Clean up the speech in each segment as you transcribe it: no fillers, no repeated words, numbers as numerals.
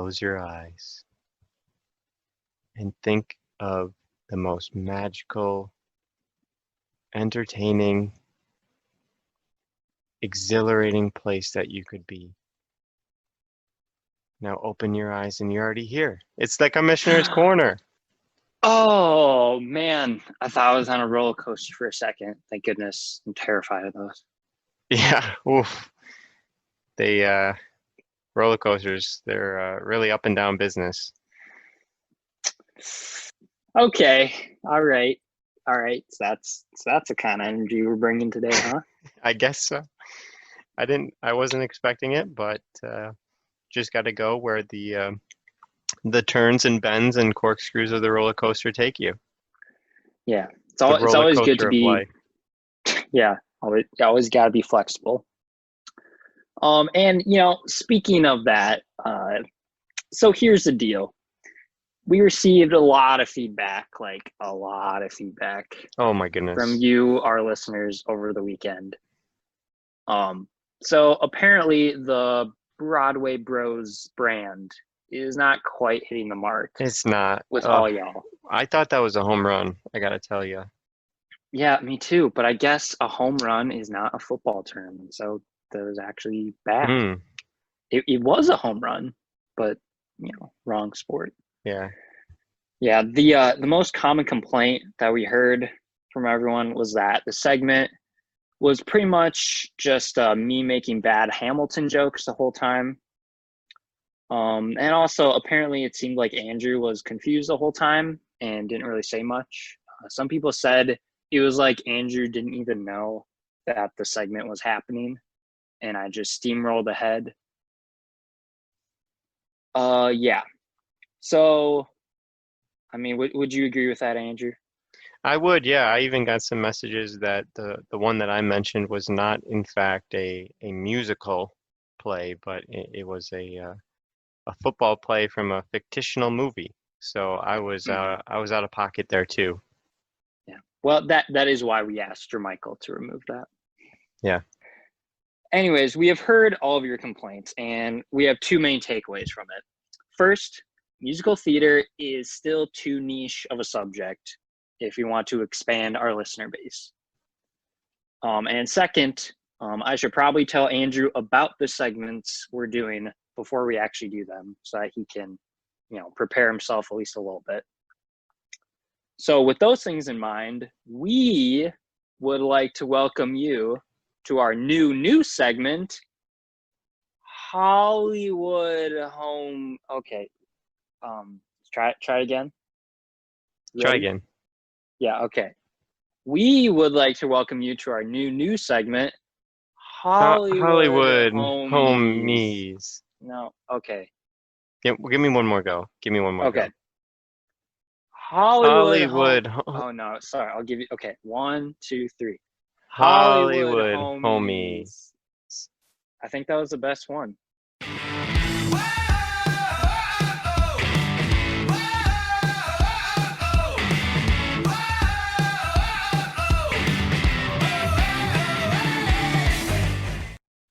close your eyes and think of the most magical, entertaining, exhilarating place that you could be. Now open your eyes and you're already here. It's like Commissioner's Corner. Oh man, I thought I was on a roller coaster for a second. Thank goodness. I'm terrified of those. Yeah, oof. They roller coasters, they're really up and down business. Okay. All right. All right. So that's the kind of energy we're bringing today, huh? I guess so. I wasn't expecting it, but just got to go where the turns and bends and corkscrews of the roller coaster take you. Yeah. The It's roller always good to coaster of be, life. yeah, always got to be flexible. And speaking of that, so here's the deal. We received a lot of feedback, like a lot of feedback Oh my from goodness. you, our listeners, over the weekend. So apparently the Broadway Bros brand is not quite hitting the mark It's not. with all y'all. I thought that was a home run, I gotta tell you. Yeah, me too. But I guess a home run is not a football term, and so that was actually bad. Hmm. It was a home run, but wrong sport. Yeah. Yeah, the most common complaint that we heard from everyone was that the segment was pretty much just me making bad Hamilton jokes the whole time. And also, apparently, it seemed like Andrew was confused the whole time and didn't really say much. Some people said it was like Andrew didn't even know that the segment was happening, and I just steamrolled ahead. Yeah. So, I mean, would you agree with that, Andrew? I would, yeah. I even got some messages that the one that I mentioned was not in fact a musical play, but it was a football play from a fictional movie. So I was out of pocket there too. Yeah. Well, that is why we asked Jermichael to remove that. Yeah. Anyways, we have heard all of your complaints, and we have two main takeaways from it. First, musical theater is still too niche of a subject if we want to expand our listener base. And second, I should probably tell Andrew about the segments we're doing before we actually do them so that he can, prepare himself at least a little bit. So with those things in mind, we would like to welcome you to our new segment, Hollywood Home. Okay. Let's try again. Try Ready? again. Yeah, okay. We would like to welcome you to our new segment, Hollywood Hollywood Homies. homies. No, okay. Give me one more go. Give me one more go. Okay. Hollywood Home. Hollywood, Oh no, sorry. I'll give you. Okay, 1, 2, 3. Hollywood Hollywood homie. Homies. I think that was the best one.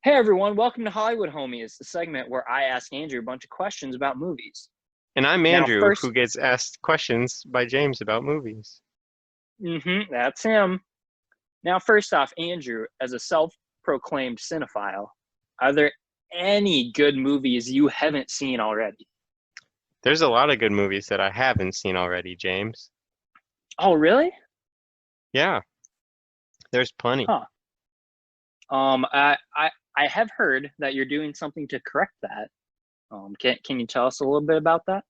Hey everyone, welcome to Hollywood Homies, the segment where I ask Andrew a bunch of questions about movies. And I'm Now, Andrew, first, who gets asked questions by James about movies. that's him. Now, first off, Andrew, as a self-proclaimed cinephile, are there any good movies you haven't seen already? There's a lot of good movies that I haven't seen already, James. Oh, really? Yeah, there's plenty. Huh. I have heard that you're doing something to correct that. Can you tell us a little bit about that?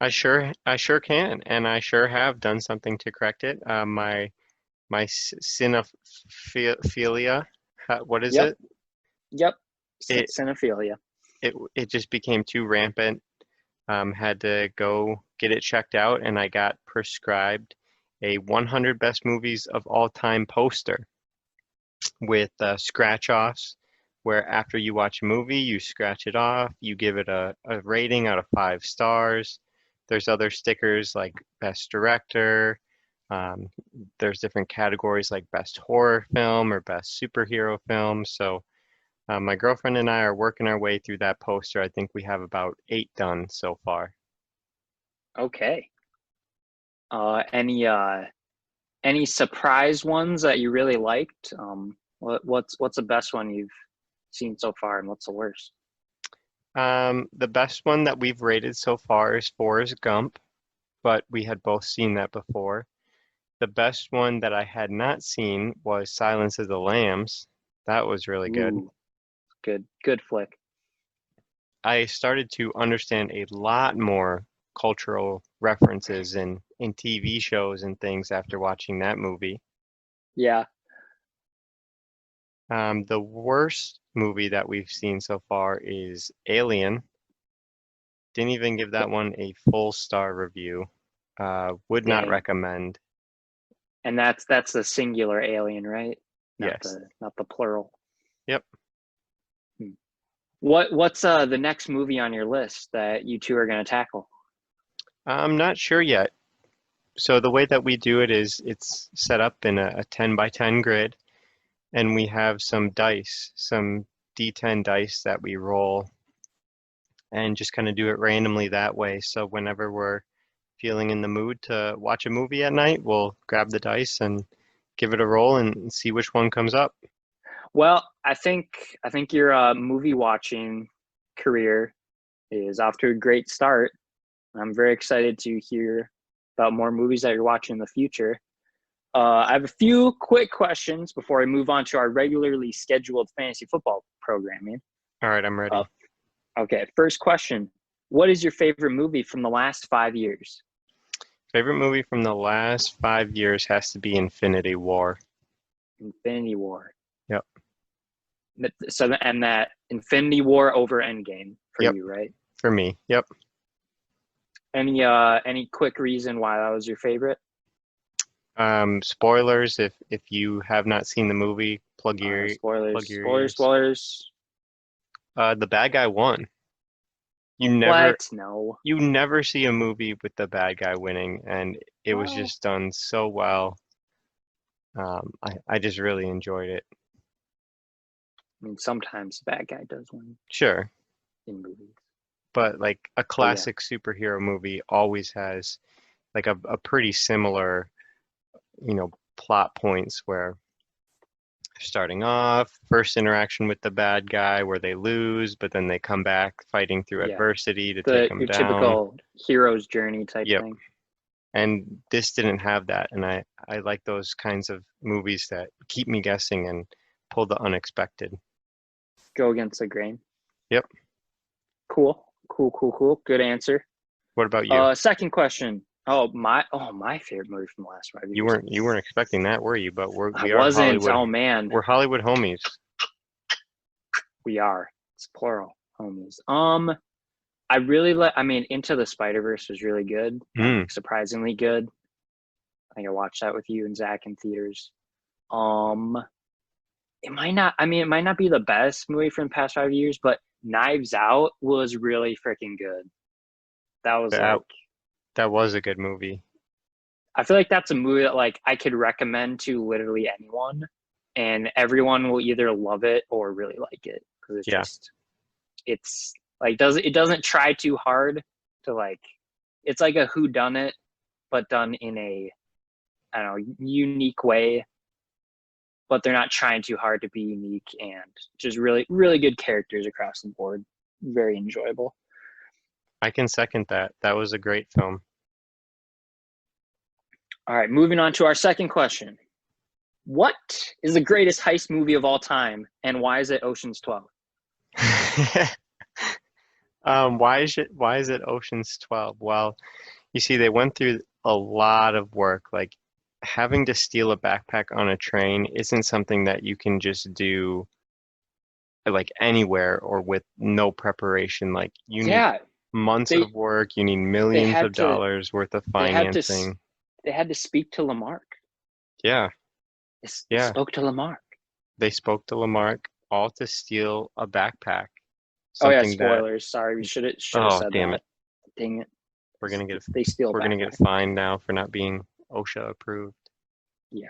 I sure can, and I sure have done something to correct it. My cinephilia, what is Yep. it? Yep. It Cinephilia. it just became too rampant. Had to go get it checked out, and I got prescribed a 100 best movies of all time poster with scratch offs, where after you watch a movie, you scratch it off, you give it a rating out of 5 stars. There's other stickers like best director. Um, there's different categories like best horror film or best superhero film. So My girlfriend and I are working our way through that poster. I think we have about 8 done so far. Okay. Uh, any uh, any surprise ones that you really liked? What's the best one you've seen so far, and what's the worst? The best one that we've rated so far is Forrest Gump, but we had both seen that before. The best one that I had not seen was Silence of the Lambs. That was really good. Ooh, good flick. I started to understand a lot more cultural references in TV shows and things after watching that movie. Yeah. The worst movie that we've seen so far is Alien. Didn't even give that one a full star review. Would not Dang. recommend. And that's the singular alien, right? Yes. Not the plural. Yep. Hmm. What's the next movie on your list that you two are going to tackle? I'm not sure yet. So the way that we do it is it's set up in a 10 by 10 grid, and we have some dice, some D10 dice that we roll and just kind of do it randomly that way. So whenever we're feeling in the mood to watch a movie at night, we'll grab the dice and give it a roll and see which one comes up. Well, I think your movie watching career is off to a great start. I'm very excited to hear about more movies that you're watching in the future. I have a few quick questions before I move on to our regularly scheduled fantasy football programming. All right, I'm Uh, ready. okay, first question. What is your favorite movie from the last 5 years? Favorite movie from the last 5 years has to be Infinity War. Infinity War. Yep. So, and that Infinity War over Endgame for Yep. you, right? For me. Yep. Any quick reason why that was your favorite? Spoilers if you have not seen the movie, plug Spoilers, your spoilers, ears. spoilers. The bad guy won. You never What? No. you never see a movie with the bad guy winning, and it was Well, just done so well. I just really enjoyed it. I mean, sometimes the bad guy does win Sure, in movies. but like a But yeah, classic superhero movie always has like a pretty similar, plot points where starting off, first interaction with the bad guy where they lose, but then they come back fighting through yeah. adversity to take them Your down. typical hero's journey type Yep. thing. And this didn't have that, and I like those kinds of movies that keep me guessing and pull the unexpected. Go against the grain. Yep. Cool. Cool, cool, cool. Good answer. What about you? Second question. My favorite movie from the last five You years. weren't expecting that, were you? But I we are wasn't. Hollywood. Oh man, We're Hollywood homies. we are. It's plural, homies. I really I mean, Into the Spider-Verse was really good. Hmm. Surprisingly good. I think I watched that with you and Zach in theaters. Um, it might not. I mean, it might not be the best movie from the past 5 years, but Knives Out was really freaking good. That was That like, that was a good movie. I feel like that's a movie that like I could recommend to literally anyone, and everyone will either love it or really like it because Yeah. it's like it doesn't try too hard to like. It's like a whodunit, but done in a, I don't know, unique way. But they're not trying too hard to be unique, and just really really good characters across the board. Very enjoyable. I can second that. That was a great film. All right, moving on to our second question. What is the greatest heist movie of all time, and why is it Ocean's 12? Why is it Ocean's 12? Well, you see, they went through a lot of work. Like having to steal a backpack on a train isn't something that you can just do like anywhere or with no preparation. Like you need Yeah, months they of work, you need they millions had of to dollars worth of they had to financing. they had to speak to Lamarck. Yeah, They yeah. spoke to Lamarck. They spoke to Lamarck all to steal a backpack. Oh yeah, Something that, spoilers. Sorry, we should have oh, said damn that. it. Dang it. We're gonna get They steal we're gonna get backpack. fined now for not being OSHA approved. Yeah.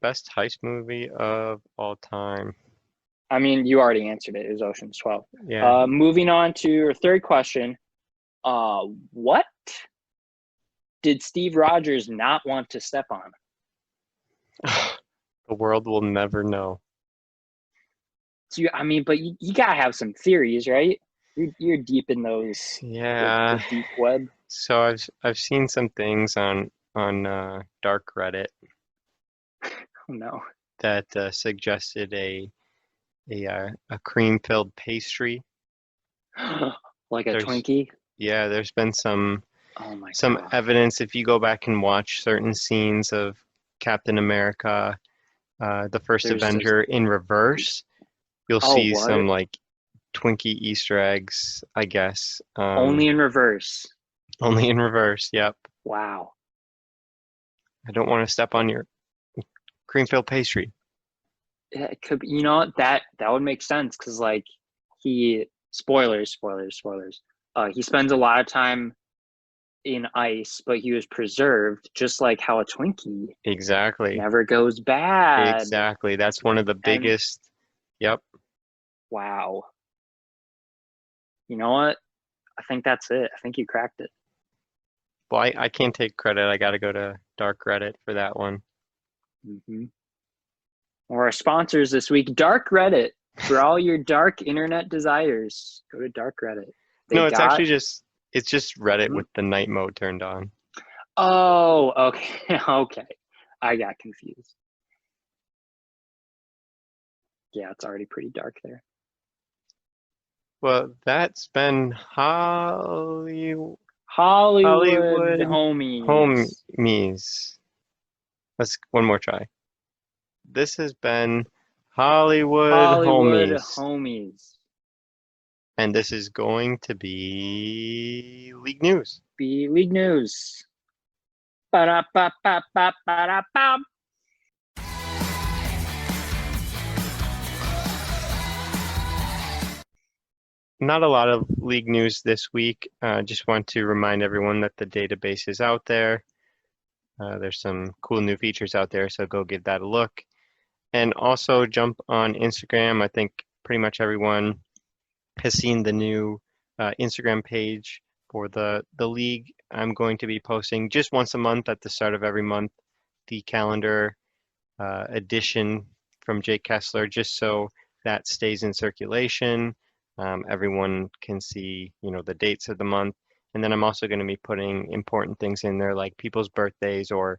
Best heist movie of all time. I mean, you already answered it. It was Ocean's 12. Yeah. Moving on to your third question. What did Steve Rogers not want to step on? The world will never know. So I mean, but you gotta have some theories, right? You're deep in those Yeah. the deep web. So I've seen some things on dark Reddit Oh no. that suggested a cream-filled pastry. Like a There's Twinkie? yeah, there's been Oh my some god. evidence if you go back and watch certain scenes of Captain America, the first There's just Avenger in reverse, you'll oh see what? some like Twinkie Easter eggs, I guess. Only in reverse. Only in reverse. Yep. Wow. I don't want to step on your cream-filled pastry. Yeah, it could be, you know what? That would make sense because like he spoilers. He spends a lot of time in ice, but he was preserved, just like how a Twinkie Exactly. never goes bad. Exactly. That's one of the And biggest. Yep. wow. You know what? I think that's it. I think you cracked it. Well, I can't take credit. I got to go to dark Reddit for that one. Mm-hmm. Or our sponsors this week, Dark Reddit. For all your dark internet desires, go to Dark Reddit. They No, got. it's just Reddit Mhm. with the night mode turned on. Oh, okay. Okay. I got confused. Yeah, it's already pretty dark there. Well, that's been Hollywood Hollywood Hollywood homies. homies. Let's one more try. This has been Hollywood Hollywood homies, homies. and this is going to be league news. Be league news. Ba-da-ba-ba-ba-ba-da-ba. Not a lot of league news this week. Just want to remind everyone that the database is out there. There's some cool new features out there, so go give that a look. And also jump on Instagram. I think pretty much everyone has seen the new Instagram page for the league. I'm going to be posting just once a month at the start of every month the calendar edition from Jake Kessler, just so that stays in circulation. Everyone can see, the dates of the month. And then I'm also going to be putting important things in there like people's birthdays or,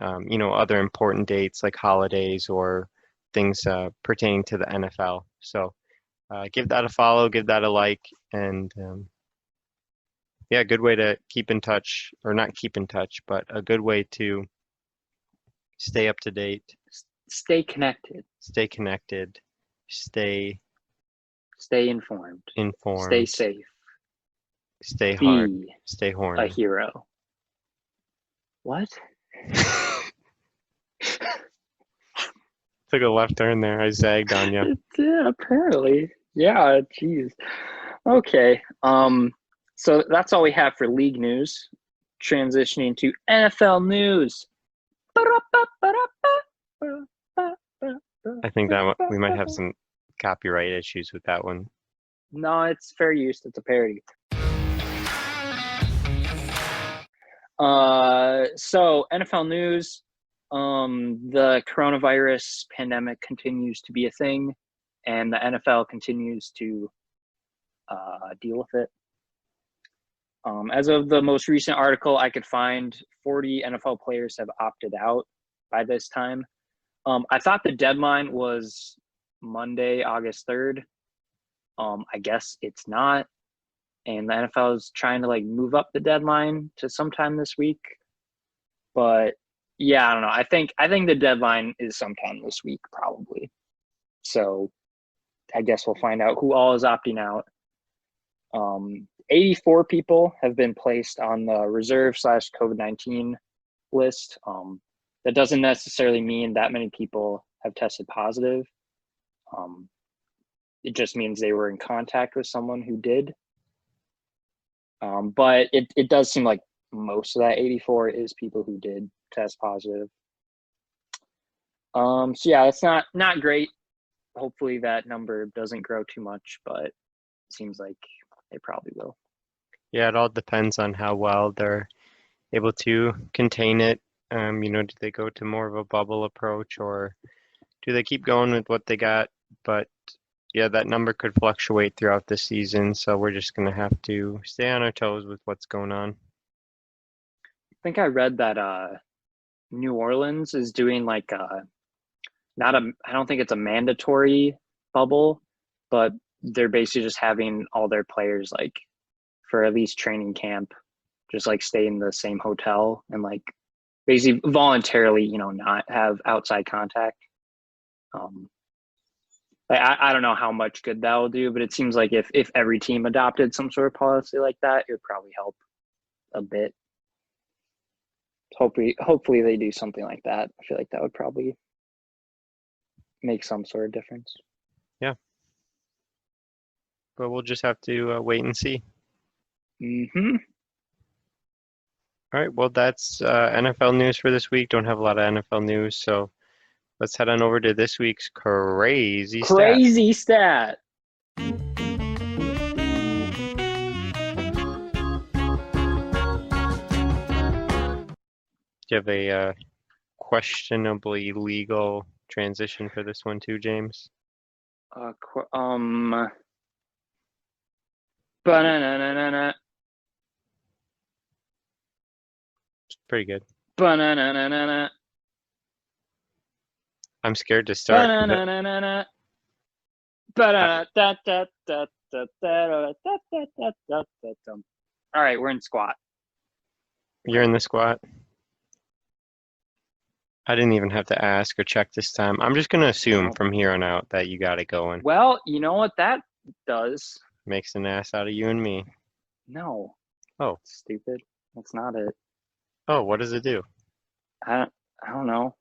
other important dates like holidays or things pertaining to the NFL. So give that a follow, give that a like, and yeah, good way to keep in touch, or not keep in touch, but a good way to stay up to date, Stay connected. stay connected, stay Stay informed. Stay informed, safe. stay hard, Be stay a horny. hero. What? Took a left turn there. I zagged on you. Yeah, apparently. Yeah, jeez. Okay. So that's all we have for league news. Transitioning to NFL news. I think that we might have some copyright issues with that one. No, it's fair use. It's a parody. So NFL news. The coronavirus pandemic continues to be a thing, and the NFL continues to deal with it. As of the most recent article I could find, 40 NFL players have opted out by this time. I thought the deadline was Monday, August 3rd. I guess it's not. And the NFL is trying to move up the deadline to sometime this week. But yeah, I don't know. I think the deadline is sometime this week, probably. So I guess we'll find out who all is opting out. 84 people have been placed on the reserve/COVID-19 list. That doesn't necessarily mean that many people have tested positive. It just means they were in contact with someone who did. But it does seem like most of that 84 is people who did test positive. So yeah, it's not great. hopefully that number doesn't grow too much, but it seems like it probably will. Yeah, it all depends on how well they're able to contain it. Do they go to more of a bubble approach or do they keep going with what they got? But yeah, that number could fluctuate throughout the season, so we're just going to have to stay on our toes with what's going on. I think I read that New Orleans is doing like I don't think it's a mandatory bubble, but they're basically just having all their players like for at least training camp, just like stay in the same hotel and like basically voluntarily, not have outside contact. I don't know how much good that will do, but it seems like if every team adopted some sort of policy like that, it would probably help a bit. Hopefully they do something like that. I feel like that would probably make some sort of difference. Yeah. But we'll just have to wait and see. Mm-hmm. All right, well, that's NFL news for this week. Don't have a lot of NFL news, so let's head on over to this week's crazy stat. Crazy stat. Do you have a questionably legal transition for this one too, James? Ba-na-na-na-na-na. Pretty good. Ba-na-na-na-na-na. I'm scared to start. Ba-na-na-na-na-na. Ba-da-da-da-da-da-da-da-da-da-da-da-da. All right, we're in squat. You're in the squat. I didn't even have to ask or check this time. I'm just going to assume from here on out that you got it going. Well, you know what that does? Makes an ass out of you and me. No. Oh. Stupid. That's not it. Oh, what does it do? I don't know.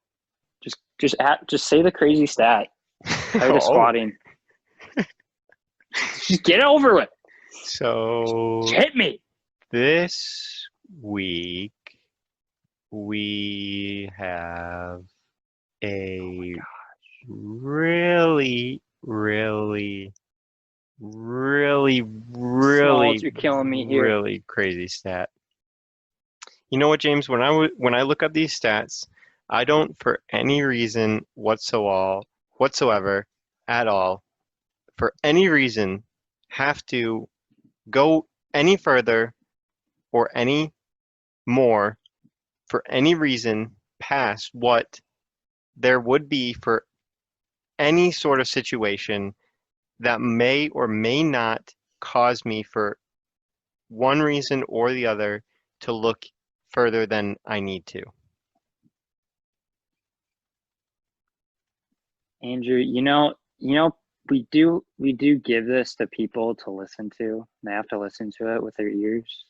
Just say the crazy stat. Tired of squatting. Just get it over with. So just hit me. This week we have a really Smalls, you're killing me here. really crazy stat. You know what, James? When I look up these stats, I don't, for any reason whatsoever, at all, for any reason, have to go any further or any more for any reason past what there would be for any sort of situation that may or may not cause me, for one reason or the other, to look further than I need to. Andrew, we do give this to people to listen to. They have to listen to it with their ears.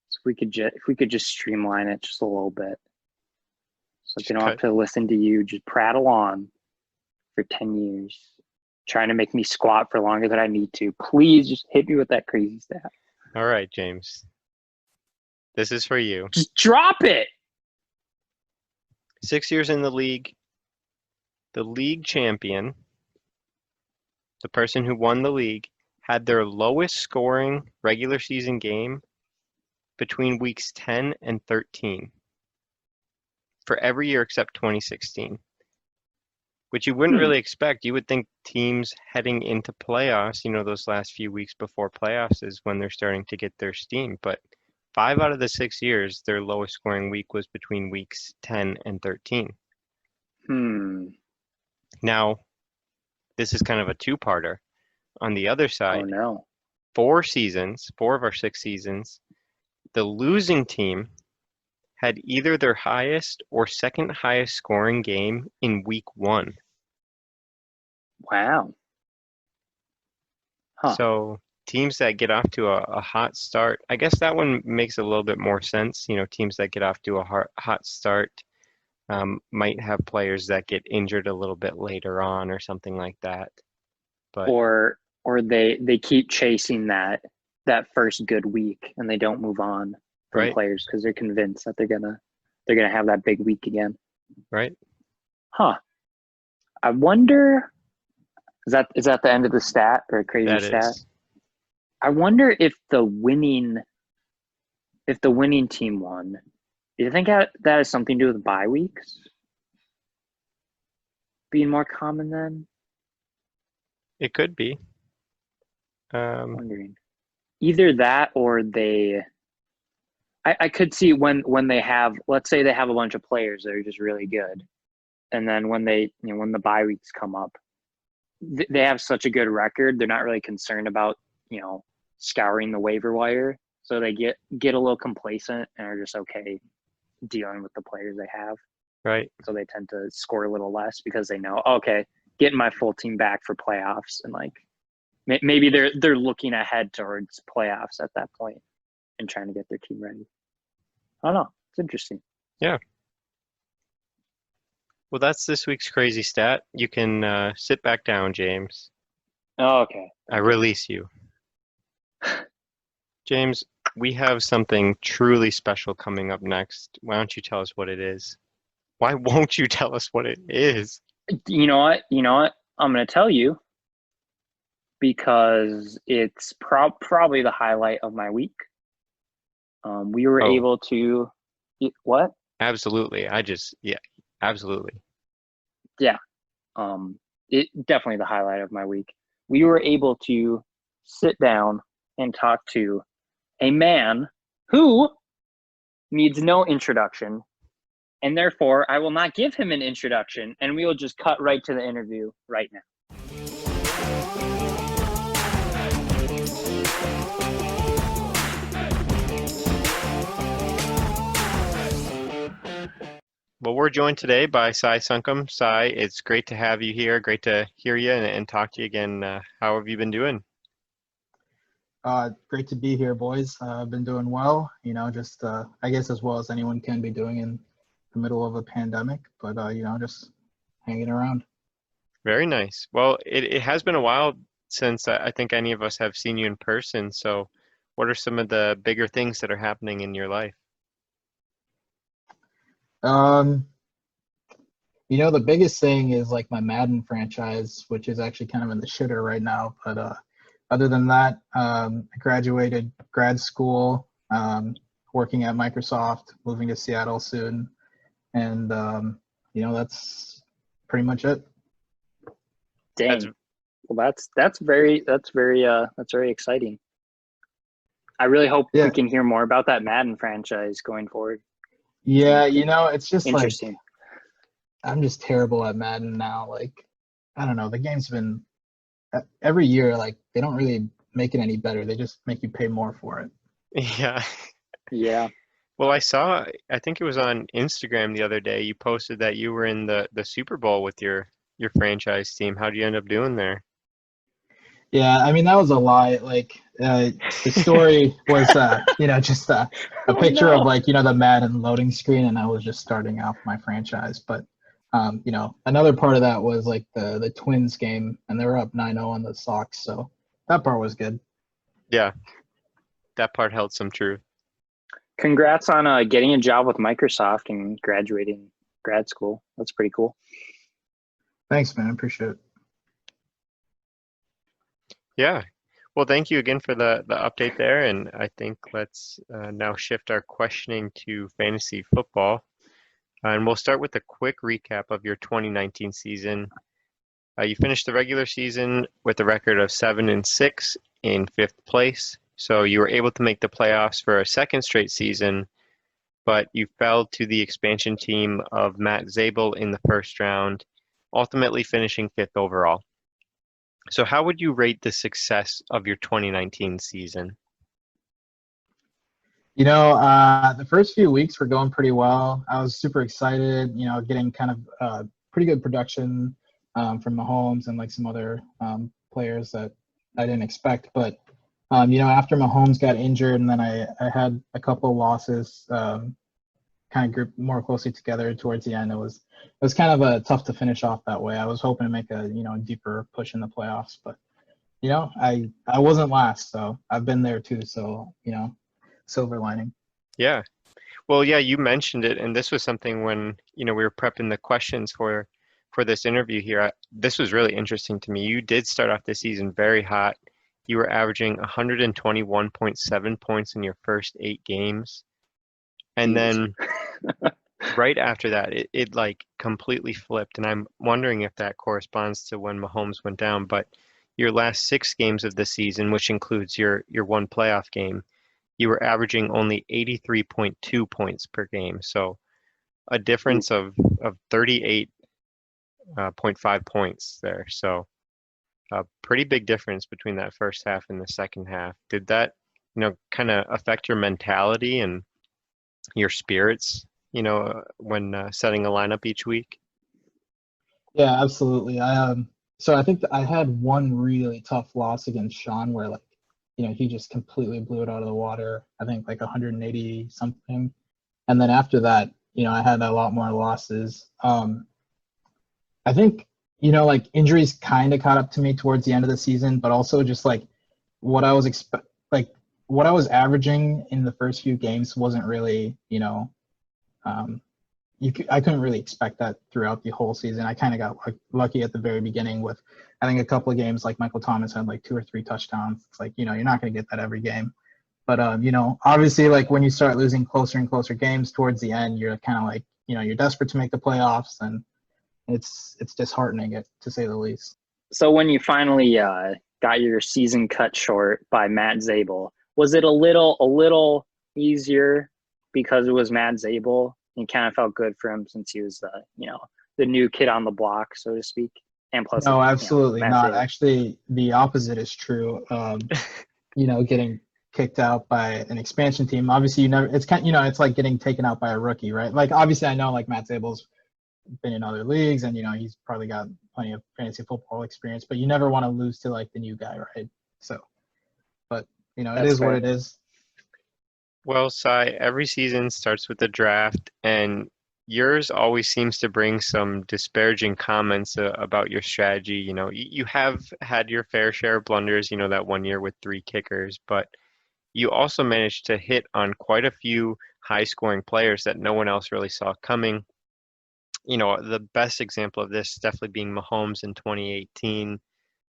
So if we could just streamline it just a little bit, so they don't have to listen to you just prattle on for 10 years, trying to make me squat for longer than I need to. Please just hit me with that crazy stat. All right, James. This is for you. Just drop it. 6 years in the league champion, the person who won the league, had their lowest scoring regular season game between weeks 10 and 13 for every year except 2016, which you wouldn't really expect. You would think teams heading into playoffs, those last few weeks before playoffs is when they're starting to get their steam. But 5 out of the 6 years, their lowest scoring week was between weeks 10 and 13. Now, this is kind of a two-parter. On the other side, 4 of our 6 seasons, the losing team had either their highest or second highest scoring game in week 1. Wow. Huh. So teams that get off to a hot start, I guess that one makes a little bit more sense. Teams that get off to a hot start might have players that get injured a little bit later on or something like that. But or they keep chasing that first good week and they don't move on from players because they're convinced that they're gonna have that big week again. Right. Huh. I wonder Is that the end of the stat or a crazy That stat? is. I wonder if the winning team won. Do you think that has something to do with bye weeks being more common then? It could be. Um, Wondering. Either that or I could see when they have, let's say they have a bunch of players that are just really good, and then when the bye weeks come up, they have such a good record, they're not really concerned about scouring the waiver wire, so they get a little complacent and are just okay dealing with the players they have. right. So they tend to score a little less because they know, okay, getting my full team back for playoffs, and like maybe they're looking ahead towards playoffs at that point and trying to get their team ready. I don't know. It's interesting. Yeah. Well, that's this week's crazy stat. You can sit back down, James. Oh, okay. I Thank you. release you. James, we have something truly special coming up next. Why don't you tell us what it is? Why won't you tell us what it is? You know what? I'm going to tell you because it's probably the highlight of my week. We were Oh, able to what? absolutely. Yeah, absolutely. Yeah. It definitely the highlight of my week. We were able to sit down and talk to a man who needs no introduction, and therefore I will not give him an introduction, and we will just cut right to the interview right now. Well, we're joined today by Sai Sunkam. Sai, it's great to have you here. Great to hear you and talk to you again. How have you been doing? Great to be here, boys. I've been doing well, just I guess as well as anyone can be doing in the middle of a pandemic, but just hanging around. Very nice. Well, it has been a while since I think any of us have seen you in person. So, what are some of the bigger things that are happening in your life? Um, the biggest thing is like my Madden franchise, which is actually kind of in the shitter right now. But other than that, I graduated grad school, working at Microsoft, moving to Seattle soon, and that's pretty much it. That's Dang. Well, that's very exciting. I really hope we Yeah, can hear more about that Madden franchise going forward. yeah, it's just like Interesting. I'm just terrible at Madden now. Like, I don't know, the game's been every year, like they don't really make it any better. They just make you pay more for it. yeah. Yeah. Well, I think it was on Instagram the other day, you posted that you were in the Super Bowl with your franchise team. How'd you end up doing there? Yeah, I mean that was a lie. Like the story was just a Oh picture of no. like the Madden loading screen, and I was just starting off my franchise. But another part of that was like the Twins game, and they were up 9-0 on the Sox, so that part was good. Yeah, that part held some truth. Congrats on getting a job with Microsoft and graduating grad school. That's pretty cool. Thanks, man. I appreciate it. Yeah. Well, thank you again for the update there, and I think let's now shift our questioning to fantasy football. And we'll start with a quick recap of your 2019 season. You finished the regular season with a record of 7-6 in fifth place. So you were able to make the playoffs for a second straight season, but you fell to the expansion team of Matt Zabel in the first round, ultimately finishing fifth overall. So how would you rate the success of your 2019 season? The first few weeks were going pretty well. I was super excited, getting kind of pretty good production from Mahomes and like some other players that I didn't expect. But, after Mahomes got injured and then I had a couple of losses kind of grouped more closely together towards the end, it was kind of tough to finish off that way. I was hoping to make a, deeper push in the playoffs, but, I wasn't last, so I've been there too. So, silver lining. Yeah. Well, yeah, you mentioned it, and this was something when, we were prepping the questions for for this interview here, this was really interesting to me. You did start off the season very hot. You were averaging 121.7 points in your first 8 games. And Jeez. then right after that, it like completely flipped. And I'm wondering if that corresponds to when Mahomes went down. But your last 6 games of the season, which includes your one playoff game, you were averaging only 83.2 points per game. So a difference of 38.5 points there. So a pretty big difference between that first half and the second half. Did that, kind of affect your mentality and your spirits, when setting a lineup each week? Yeah, absolutely. So I think that I had one really tough loss against Sean where he just completely blew it out of the water. I think like 180 something. And then after that, I had a lot more losses. I think, like injuries kind of caught up to me towards the end of the season, but also just like what I was what I was averaging in the first few games wasn't really, I couldn't really expect that throughout the whole season. I kind of got lucky at the very beginning with, I think a couple of games like Michael Thomas had like 2 or 3 touchdowns. It's like, you're not going to get that every game. But, obviously like when you start losing closer and closer games towards the end, you're kind of like, you're desperate to make the playoffs, and it's disheartening, to say the least. So when you finally got your season cut short by Matt Zabel, was it a little easier because it was Matt Zabel? You kind of felt good for him since he was the new kid on the block, so to speak. And plus, no, absolutely not. Zabel. Actually, the opposite is true. Getting kicked out by an expansion team. Obviously, it's it's like getting taken out by a rookie, right? Like, obviously, I know like Matt Zabel's been in other leagues, and he's probably got plenty of fantasy football experience, but you never want to lose to like the new guy, right? So, but it is what it is. Well, Sai, every season starts with the draft, and yours always seems to bring some disparaging comments about your strategy. You have had your fair share of blunders, that one year with 3 kickers, but you also managed to hit on quite a few high-scoring players that no one else really saw coming. The best example of this definitely being Mahomes in 2018.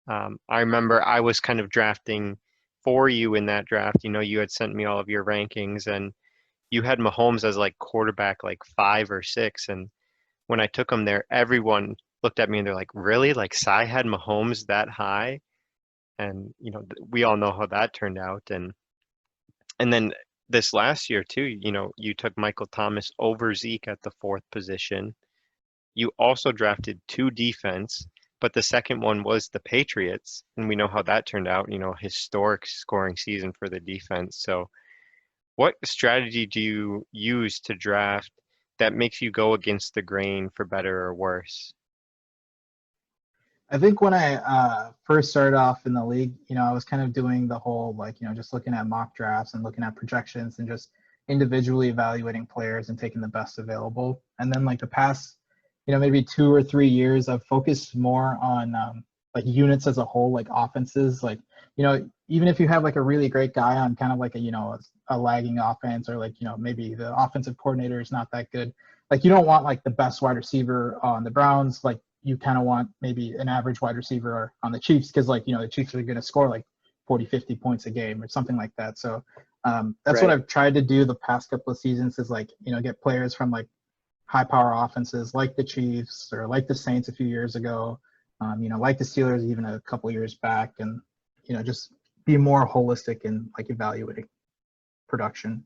I remember I was kind of drafting for you in that draft. You had sent me all of your rankings, and you had Mahomes as like quarterback like 5 or 6. And when I took him there, everyone looked at me and they're like, really? Like Sai had Mahomes that high? And, we all know how that turned out. And then this last year too, you took Michael Thomas over Zeke at the 4th position. You also drafted 2 defense, but the second one was the Patriots, and we know how that turned out, historic scoring season for the defense. So what strategy do you use to draft that makes you go against the grain for better or worse? I think when I first started off in the league, I was kind of doing the whole just looking at mock drafts and looking at projections and just individually evaluating players and taking the best available. And then like the past maybe 2 or 3 years, I've focused more on like units as a whole, like offenses. Like, even if you have like a really great guy on kind of like a lagging offense, or like, maybe the offensive coordinator is not that good. Like, you don't want like the best wide receiver on the Browns. Like, you kind of want maybe an average wide receiver on the Chiefs, because like, the Chiefs are going to score like 40, 50 points a game or something like that. So that's what I've tried to do the past couple of seasons, is like, get players from like high power offenses like the Chiefs or like the Saints a few years ago, like the Steelers even a couple of years back, and just be more holistic in like evaluating production.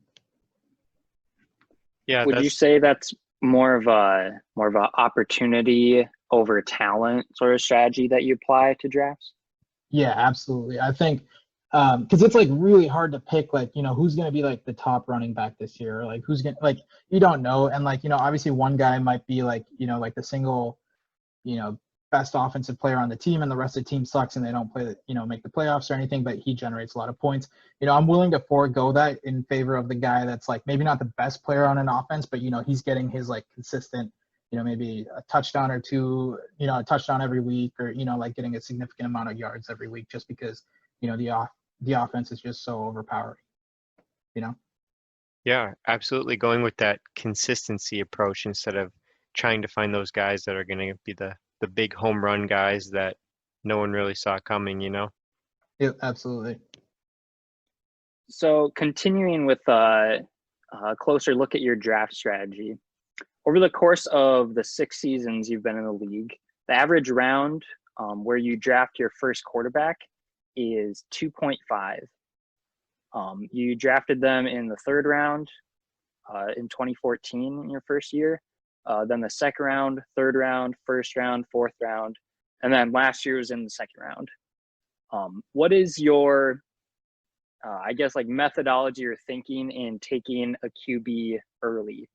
Yeah, Would you say that's more of a opportunity over talent sort of strategy that you apply to drafts? Yeah, absolutely. I think because it's like really hard to pick like who's going to be like the top running back this year, or like who's going to, like, you don't know. And like obviously one guy might be like like the single best offensive player on the team, and the rest of the team sucks and they don't play make the playoffs or anything, but he generates a lot of points. I'm willing to forego that in favor of the guy that's like maybe not the best player on an offense, but he's getting his like consistent maybe a touchdown or 2, a touchdown every week, or like getting a significant amount of yards every week, just because the offense is just so overpowering. Yeah, absolutely. Going with that consistency approach instead of trying to find those guys that are going to be the big home run guys that no one really saw coming, you know? Yep, absolutely. So continuing with a closer look at your draft strategy. Over the course of the 6 seasons you've been in the league, the average round where you draft your first quarterback is 2.5. You drafted them in the 3rd round in 2014 in your first year, then the 2nd round, 3rd round, 1st round, 4th round, and then last year was in the 2nd round. What is your, I guess, like methodology or thinking in taking a QB early?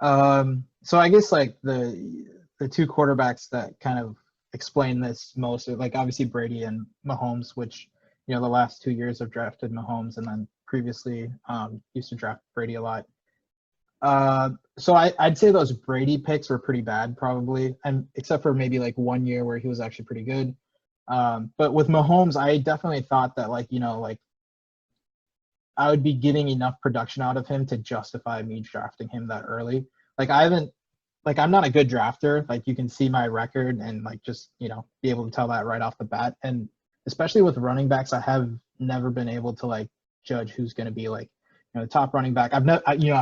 So I guess like the 2 quarterbacks that kind of explain this most are like obviously Brady and Mahomes, which, you know, the last 2 years I've drafted Mahomes, and then previously used to draft Brady a lot. So I'd say those Brady picks were pretty bad probably, and except for maybe like 1 year where he was actually pretty good. But with Mahomes, I definitely thought that, like, you know, like I would be getting enough production out of him to justify me drafting him that early. Like I'm not a good drafter. Like you can see my record and like just, you know, be able to tell that right off the bat. And especially with running backs, I have never been able to like judge who's going to be like, you know, the top running back. I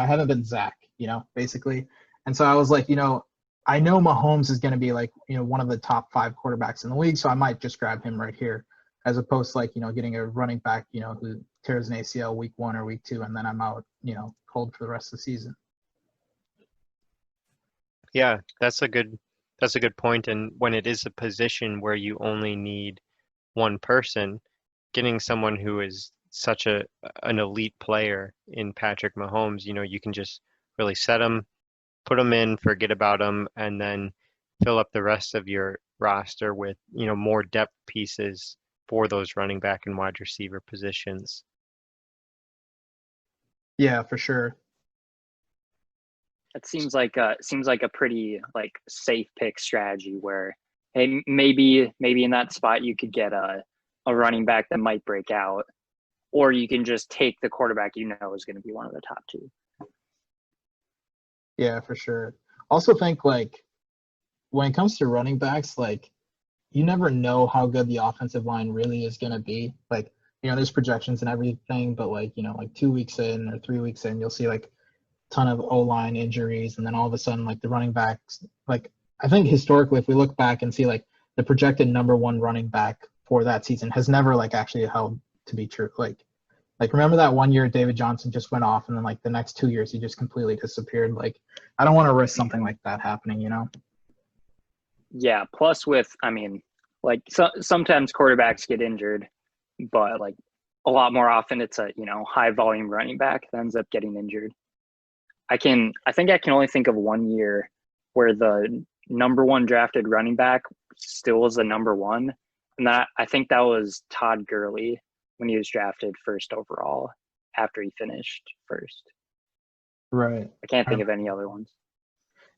haven't been Zach, you know, basically. And so I was like, you know, I know Mahomes is going to be like, you know, one of the top 5 quarterbacks in the league. So I might just grab him right here, as opposed to like, you know, getting a running back, you know, who tears an ACL week 1 or week 2, and then I'm out, you know, cold for the rest of the season. Yeah, that's a good point. And when it is a position where you only need one person, getting someone who is such an elite player in Patrick Mahomes, you know, you can just really set him, put him in, forget about him, and then fill up the rest of your roster with, you know, more depth pieces for those running back and wide receiver positions. Yeah, for sure. It seems like a pretty like safe pick strategy where, hey, maybe in that spot you could get a running back that might break out, or you can just take the quarterback you know is going to be one of the top 2. Yeah, for sure. Also think like when it comes to running backs, like you never know how good the offensive line really is going to be. Like, you know, there's projections and everything, but like, you know, like 2 weeks in or 3 weeks in, you'll see like a ton of O-line injuries, and then all of a sudden like the running backs, like I think historically if we look back and see like the projected number 1 running back for that season has never like actually held to be true. Like remember that 1 year David Johnson just went off, and then like the next 2 years he just completely disappeared. Like I don't want to risk something like that happening, you know? Yeah. Plus, I mean, like sometimes quarterbacks get injured, but like a lot more often it's a, you know, high volume running back that ends up getting injured. I think I can only think of 1 year where the number 1 drafted running back still was the number 1, and I think that was Todd Gurley when he was drafted 1st overall after he finished 1st. Right. I can't think of any other ones.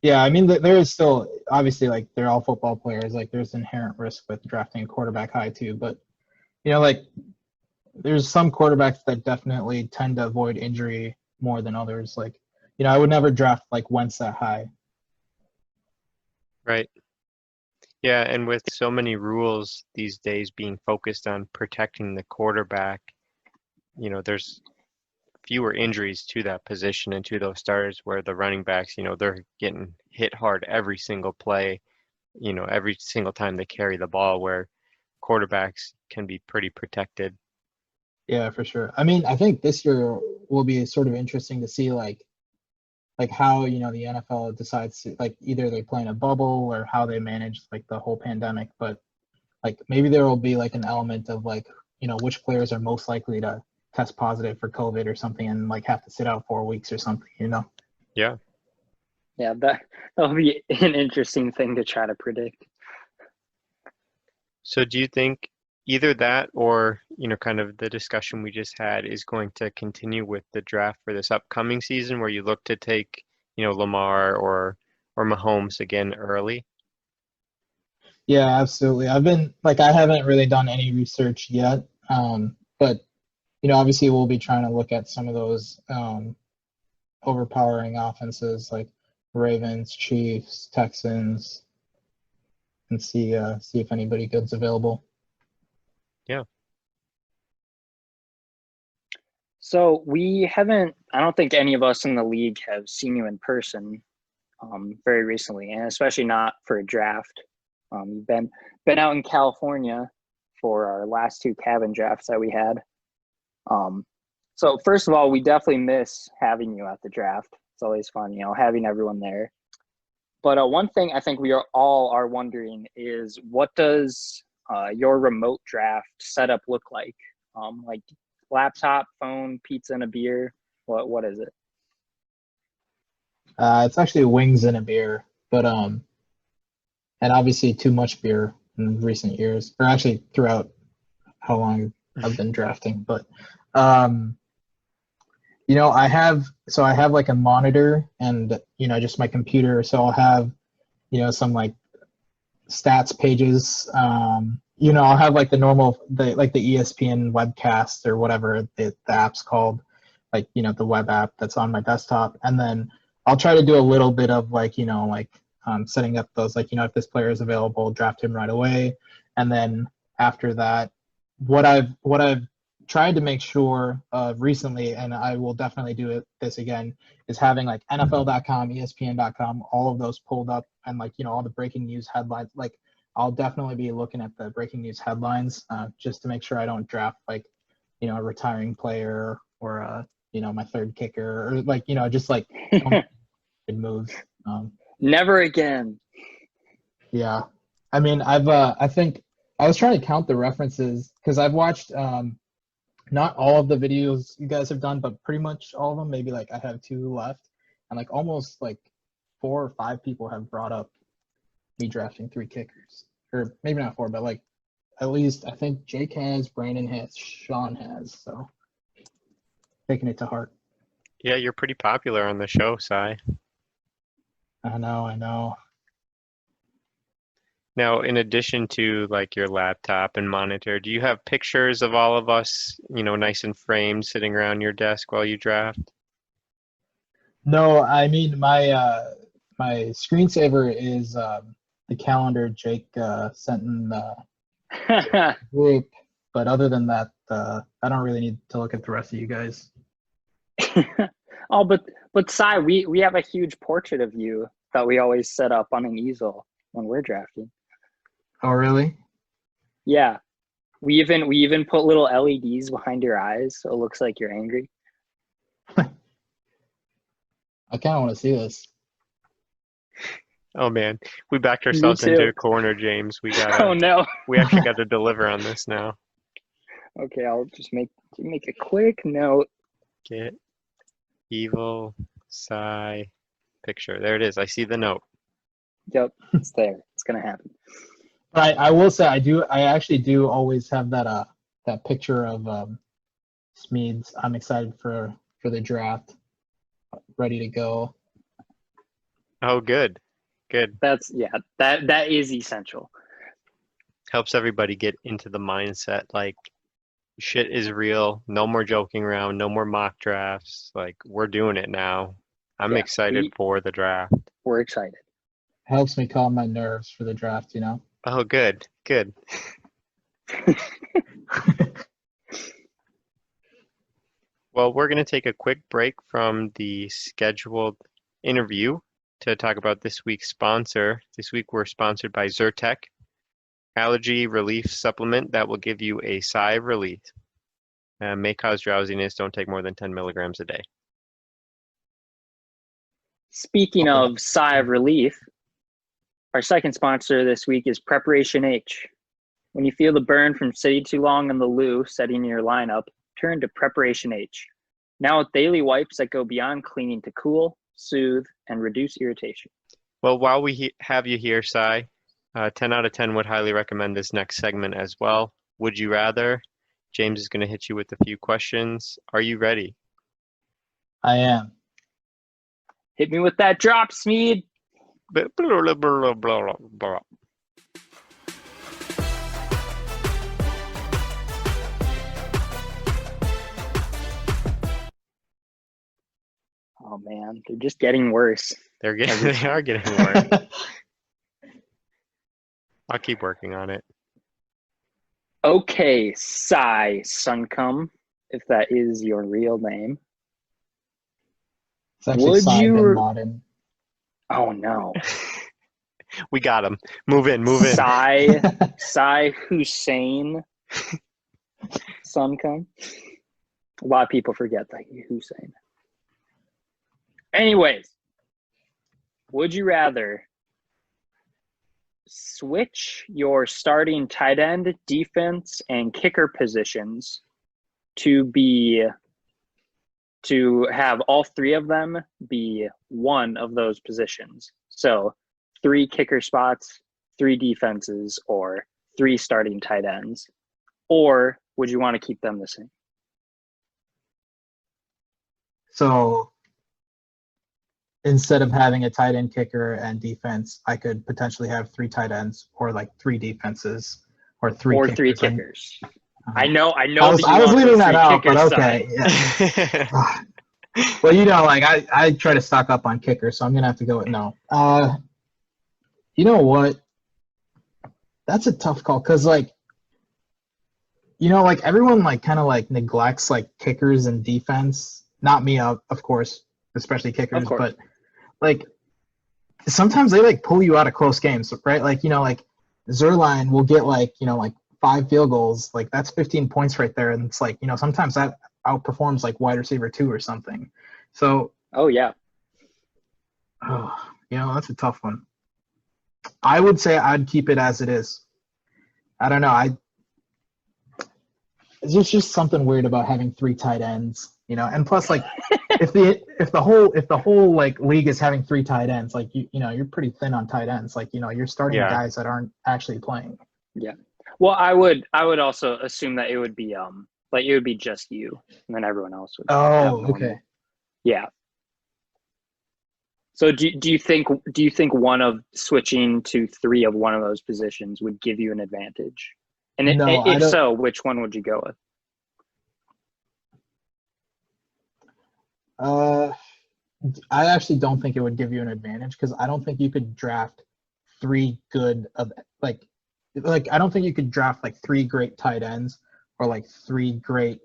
Yeah, I mean, there is still obviously like they're all football players. Like there's inherent risk with drafting a quarterback high too, but you know, like there's some quarterbacks that definitely tend to avoid injury more than others. Like, you know, I would never draft like Wentz that high. Right. Yeah, and with so many rules these days being focused on protecting the quarterback, you know, there's fewer injuries to that position and to those starters, where the running backs, you know, they're getting hit hard every single play, you know, every single time they carry the ball, where quarterbacks can be pretty protected. Yeah, for sure. I mean, I think this year will be sort of interesting to see like how, you know, the NFL decides to like either they play in a bubble or how they manage like the whole pandemic. But like maybe there will be like an element of like, you know, which players are most likely to test positive for COVID or something and like have to sit out 4 weeks or something, you know? Yeah. Yeah, that'll be an interesting thing to try to predict. So do you think either that or, you know, kind of the discussion we just had is going to continue with the draft for this upcoming season, where you look to take, you know, Lamar or Mahomes again early? Yeah, absolutely. I haven't really done any research yet. But you know, obviously we'll be trying to look at some of those overpowering offenses. Like, Ravens, Chiefs, Texans, and see if anybody good's available. Yeah. So I don't think any of us in the league have seen you in person very recently, and especially not for a draft. You've been out in California for our last 2 cabin drafts that we had. So first of all, we definitely miss having you at the draft. It's always fun, having everyone there. But one thing I think we all are wondering is, what does your remote draft setup look like? Like laptop, phone, pizza, and a beer. What is it? It's actually wings and a beer, but and obviously too much beer in recent years, or actually throughout how long I've been drafting. But I have like a monitor and just my computer, so I'll have some like stats pages. I'll have like the ESPN webcast or whatever the app's called, like the web app that's on my desktop, and then I'll try to do a little bit of setting up those, if this player is available, draft him right away. And then after that, what I've tried to make sure of recently, and I will definitely do this again, is having like NFL.com, ESPN.com, all of those pulled up, and all the breaking news headlines. Like, I'll definitely be looking at the breaking news headlines just to make sure I don't draft a retiring player or my third kicker, or just good moves. Never again. Yeah, I mean, I think I was trying to count the references because I've watched not all of the videos you guys have done, but pretty much all of them. Maybe I have 2 left, and almost 4 or 5 people have brought up me drafting 3 kickers, or maybe not 4, but at least I think Jake has, Brandon has, Sean has, so taking it to heart. Yeah, you're pretty popular on the show, Sai. I know. Now, in addition to your laptop and monitor, do you have pictures of all of us, nice and framed, sitting around your desk while you draft? No, I mean my screensaver is the calendar Jake sent in the group, but other than that, I don't really need to look at the rest of you guys. Oh, but Sai, we have a huge portrait of you that we always set up on an easel when we're drafting. Oh, really? Yeah. We even put little LEDs behind your eyes so it looks like you're angry. I kind of want to see this. Oh man, we backed ourselves into a corner, James. Oh no. We actually got to deliver on this now. Okay, I'll just make a quick note. Get evil Sai picture. There it is. I see the note. Yep, it's there. It's gonna happen. But I will say I actually do always have that picture of Smeeds. I'm excited for the draft. Ready to go. Oh, good. That is essential. Helps everybody get into the mindset shit is real. No more joking around. No more mock drafts. We're doing it now. I'm excited for the draft. We're excited. Helps me calm my nerves for the draft, Oh, good. Well, we're going to take a quick break from the scheduled interview to talk about this week's sponsor. This week we're sponsored by Zyrtec, allergy relief supplement that will give you a sigh of relief. May cause drowsiness. Don't take more than 10 milligrams a day. Speaking of sigh of relief, our second sponsor this week is Preparation H. When you feel the burn from sitting too long in the loo setting your lineup, turn to Preparation H. Now with daily wipes that go beyond cleaning to cool, soothe, and reduce irritation. Well, while we have you here, Sai, 10 out of 10 would highly recommend this next segment as well. Would you rather? James is going to hit you with a few questions. Are you ready? I am. Hit me with that drop, Smeed. Blah, blah, blah, blah, blah. Oh man, they're just getting worse. They are getting worse. I'll keep working on it. Okay, Sai Sunkam, if that is your real name. It's actually Would Sai bin you? Laden. Oh no, We got him. Move in. Sai Hussein Sunkam. A lot of people forget that Hussein. Anyways, would you rather switch your starting tight end, defense, and kicker positions to have all three of them be one of those positions? So 3 kicker spots, 3 defenses, or 3 starting tight ends? Or would you want to keep them the same? So instead of having a tight end, kicker, and defense, I could potentially have 3 tight ends or like 3 defenses or 3 Or kickers. 3 kickers. I know. I was leaving that out, but okay. Yeah. Well, like I try to stock up on kickers, so I'm gonna have to go with no. You know what? That's a tough call because like everyone like kind of like neglects like kickers and defense. Not me, of course, especially kickers, but like sometimes they like pull you out of close games, right? Like like Zerline will get like 5 field goals, like that's 15 points right there, and it's like sometimes that outperforms like wide receiver 2 or something. So that's a tough one. I would say I'd keep it as it is. I don't know. There's just something weird about having 3 tight ends, and plus like if the whole like league is having 3 tight ends, like you're pretty thin on tight ends. Like you're starting guys that aren't actually playing. Yeah. Well, I would also assume that it would be like it would be just you, and then everyone else would. Oh, okay. Yeah. So do you think one of switching to 3 of one of those positions would give you an advantage? And if so, which one would you go with? I actually don't think it would give you an advantage because I don't think you could draft 3 good of like I don't think you could draft like 3 great tight ends or like 3 great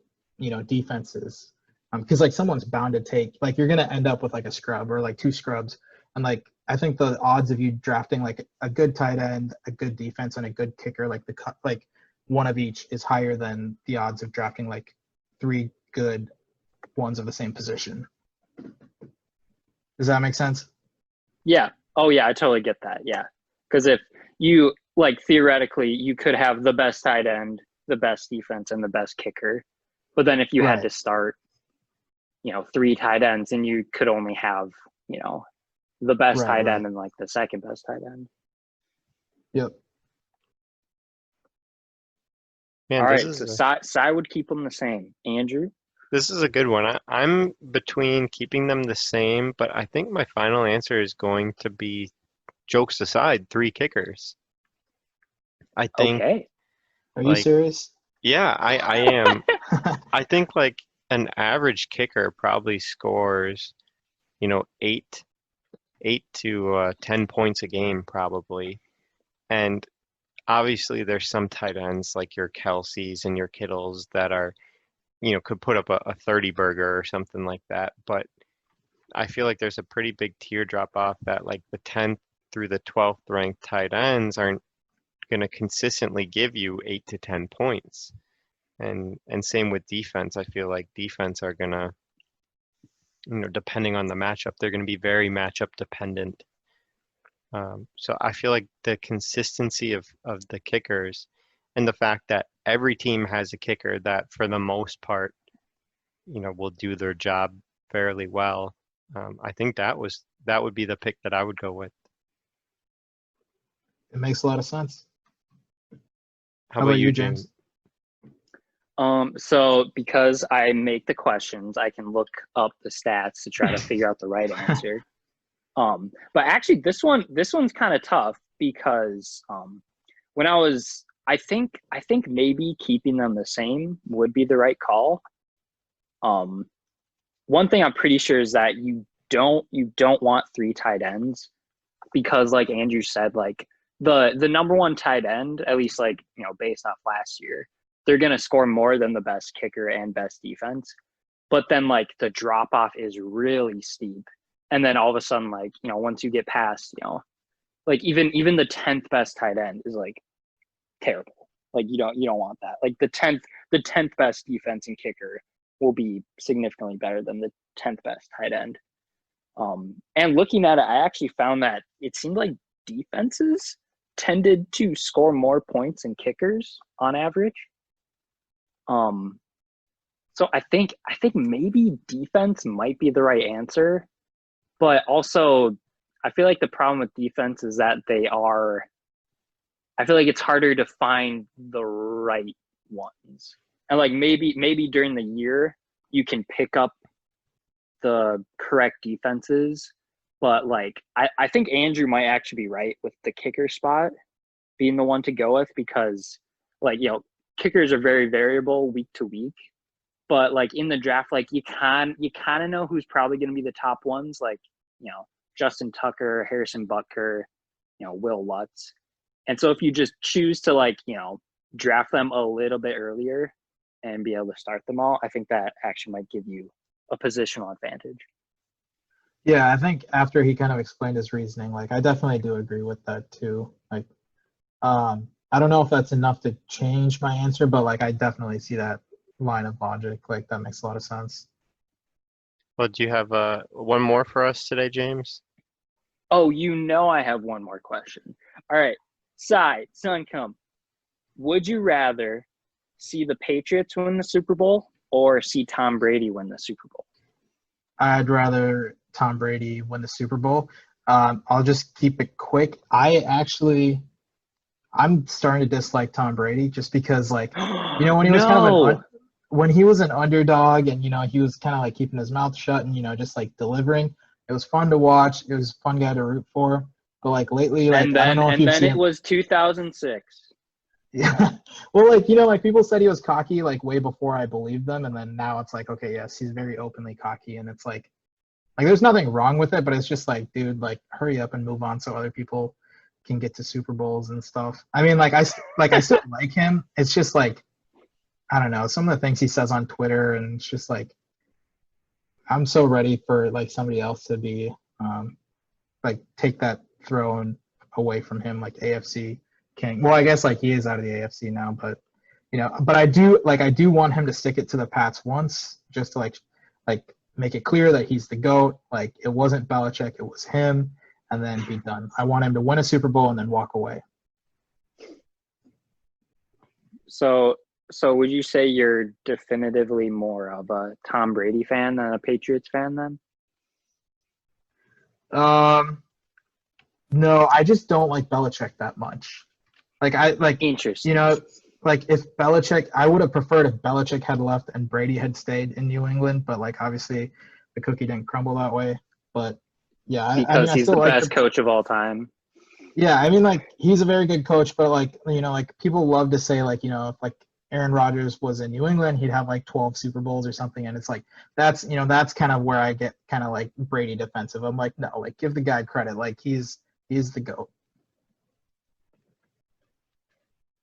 defenses because like someone's bound to take like you're gonna end up with like a scrub or like 2 scrubs, and like I think the odds of you drafting like a good tight end, a good defense, and a good kicker, like like one of each, is higher than the odds of drafting like 3 good ones of the same position. Does that make sense? Yeah. Oh yeah, I totally get that. Yeah, because if you like theoretically you could have the best tight end, the best defense, and the best kicker, but then if you had to start 3 tight ends, and you could only have the best tight end and like the second best tight end. Yep. Man, all right, so Sai would keep them the same. Andrew? This is a good one. I'm between keeping them the same, but I think my final answer is going to be, jokes aside, 3 kickers. I think. Okay. Are you serious? Yeah, I am. I think like an average kicker probably scores, 8 to 10 points a game probably. And obviously there's some tight ends like your Kelseys and your Kittles that are, could put up a 30 burger or something like that. But I feel like there's a pretty big tier drop off that like the 10th through the 12th ranked tight ends aren't going to consistently give you 8 to 10 points. And same with defense. I feel like defense are going to, depending on the matchup, they're going to be very matchup dependent. So I feel like the consistency of the kickers and the fact that every team has a kicker that for the most part, will do their job fairly well. I think that would be the pick that I would go with. It makes a lot of sense. How about you, James? So because I make the questions, I can look up the stats to try to figure out the right answer. But actually this one's kind of tough because when I think maybe keeping them the same would be the right call. One thing I'm pretty sure is that you don't want three tight ends because, like Andrew said, like the number one tight end, at least like based off last year, they're gonna score more than the best kicker and best defense. But then like the drop off is really steep, and then all of a sudden, like once you get past like even the 10th best tight end is like terrible. Like you don't want that. Like the 10th best defense and kicker will be significantly better than the 10th best tight end. And looking at it, I actually found that it seemed like defenses tended to score more points than kickers on average. So I think maybe defense might be the right answer, but also I feel like the problem with defense is that I feel like it's harder to find the right ones. And like maybe during the year you can pick up the correct defenses, but like I think Andrew might actually be right with the kicker spot being the one to go with, because like kickers are very variable week to week, but like in the draft, like you kind of know who's probably going to be the top ones, like Justin Tucker, Harrison Butker, Will Lutz. And so if you just choose to like draft them a little bit earlier and be able to start them all, I think that actually might give you a positional advantage. Yeah, I think after he kind of explained his reasoning, like I definitely do agree with that too. Like, I don't know if that's enough to change my answer, but like I definitely see that line of logic. Like that makes a lot of sense. Well, do you have one more for us today, James? Oh, I have one more question. All right, Sai, Sunkam, would you rather see the Patriots win the Super Bowl or see Tom Brady win the Super Bowl? I'd rather Tom Brady win the Super Bowl. I'll just keep it quick. I'm starting to dislike Tom Brady just because, like, when he was when he was an underdog and he was kind of like keeping his mouth shut and just like delivering. It was fun to watch. It was a fun guy to root for. But like lately, like I don't know if you've seen. And then it was 2006. Yeah. Well, like like people said he was cocky like way before I believed them, and then now it's like, okay, yes, he's very openly cocky, and it's like there's nothing wrong with it, but it's just like, dude, like hurry up and move on so other people can get to Super Bowls and stuff. I mean, I still like him. It's just like, I don't know, some of the things he says on Twitter, and it's just like, I'm so ready for like somebody else to be like take that throne away from him, like AFC king. Well, I guess like he is out of the AFC now, but but I do want him to stick it to the Pats once, just to like make it clear that he's the GOAT. Like it wasn't Belichick, it was him, and then be done. I want him to win a Super Bowl and then walk away. So would you say you're definitively more of a Tom Brady fan than a Patriots fan then? No, I just don't like Belichick that much. Interesting. Like if Belichick, I would have preferred if Belichick had left and Brady had stayed in New England, but like obviously the cookie didn't crumble that way. But yeah, because he's the best coach of all time. Yeah, I mean like he's a very good coach, but like like people love to say like if like Aaron Rodgers was in New England, he'd have like 12 Super Bowls or something, and it's like that's kind of where I get kind of like Brady defensive. I'm like, no, like give the guy credit, like he's the GOAT.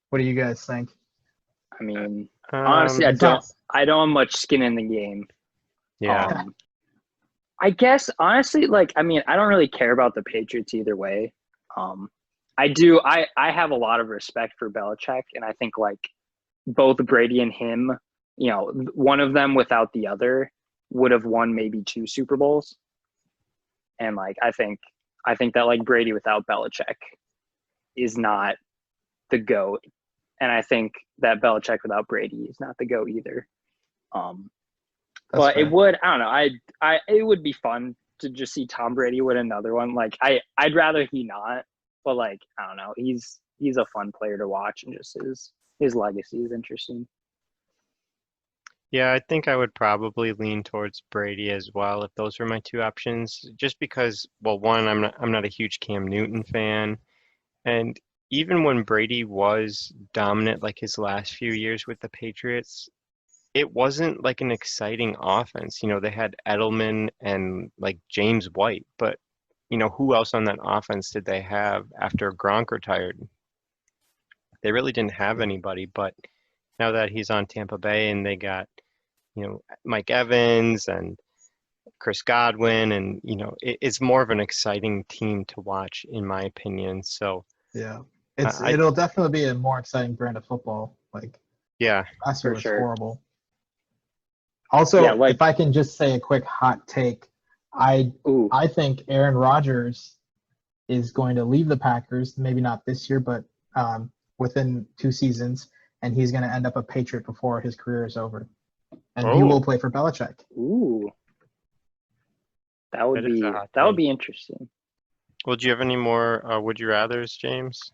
What do you guys think? I mean, honestly, I don't have much skin in the game. Yeah. I guess honestly, like I mean, I don't really care about the Patriots either way. I have a lot of respect for Belichick, and I think like both Brady and him, one of them without the other would have won maybe 2 Super Bowls. And like I think that like Brady without Belichick is not the GOAT. And I think that Belichick without Brady is not the GOAT either. But fair. It would, I don't know, it would be fun to just see Tom Brady win another one. Like I'd rather he not, but like I don't know, he's a fun player to watch, and just his legacy is interesting. Yeah, I think I would probably lean towards Brady as well if those were my two options. Just because, well, one, I'm not a huge Cam Newton fan, and even when Brady was dominant, like his last few years with the Patriots, it wasn't like an exciting offense. You know, they had Edelman and like James White, but you know, who else on that offense did they have after Gronk retired? They really didn't have anybody, but now that he's on Tampa Bay and they got, you know, Mike Evans and Chris Godwin, and you know, it's more of an exciting team to watch, in my opinion. So Yeah, I it'll definitely be a more exciting brand of football. Like yeah, last year For was sure. horrible. Also, Yeah, like if I can just say a quick hot take, I ooh, I think Aaron Rodgers is going to leave the Packers. Maybe not this year, but within 2 seasons, and he's going to end up a Patriot before his career is over, and he will oh, play for Belichick. ooh, that would that is a be hot that would take. be interesting. Well, do you have any more would you rathers, James?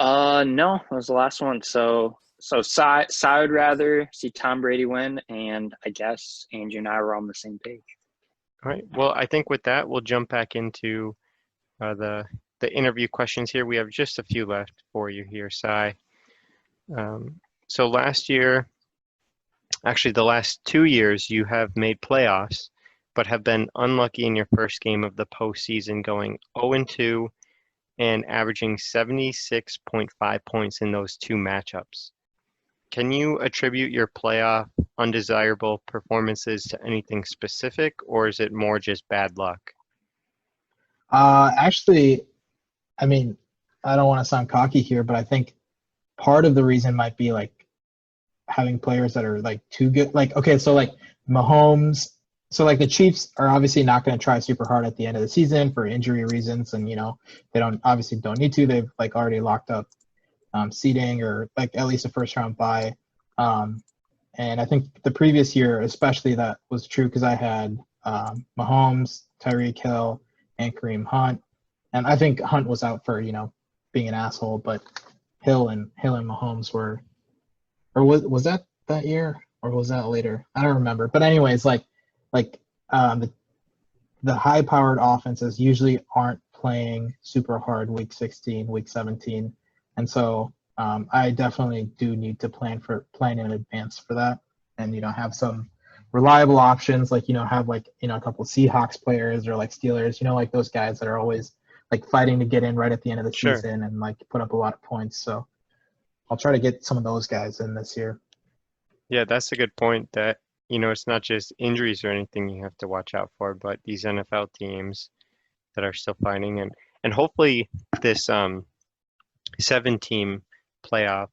No, that was the last one. So Sai would rather see Tom Brady win, and I guess Andrew and I were on the same page. All right. Well, I think with that, we'll jump back into the interview questions here. We have just a few left for you here, Sai. So last year, actually the last 2 years, you have made playoffs, but have been unlucky in your first game of the postseason, going 0-2 and averaging 76.5 points in those two matchups. Can you attribute your playoff undesirable performances to anything specific, or is it more just bad luck? Actually, I mean, I don't want to sound cocky here, but I think part of the reason might be like having players that are like too good. Like, okay, so like Mahomes, so like the Chiefs are obviously not going to try super hard at the end of the season for injury reasons, and you know they don't need to. They've like already locked up seeding or like at least a first round bye. And I think the previous year, especially, that was true because I had Mahomes, Tyreek Hill, and Kareem Hunt, and I think Hunt was out for being an asshole, but Hill and Mahomes were, or was that year or was that later? I don't remember. But anyways, the high powered offenses usually aren't playing super hard week 16, week 17, and so I definitely do need to plan in advance for that, and have some reliable options, like have like a couple of Seahawks players or like Steelers, like those guys that are always like fighting to get in right at the end of the Sure. season and like put up a lot of points. So I'll try to get some of those guys in this year. Yeah, that's a good point that, it's not just injuries or anything you have to watch out for, but these NFL teams that are still fighting, and hopefully this 7-team playoff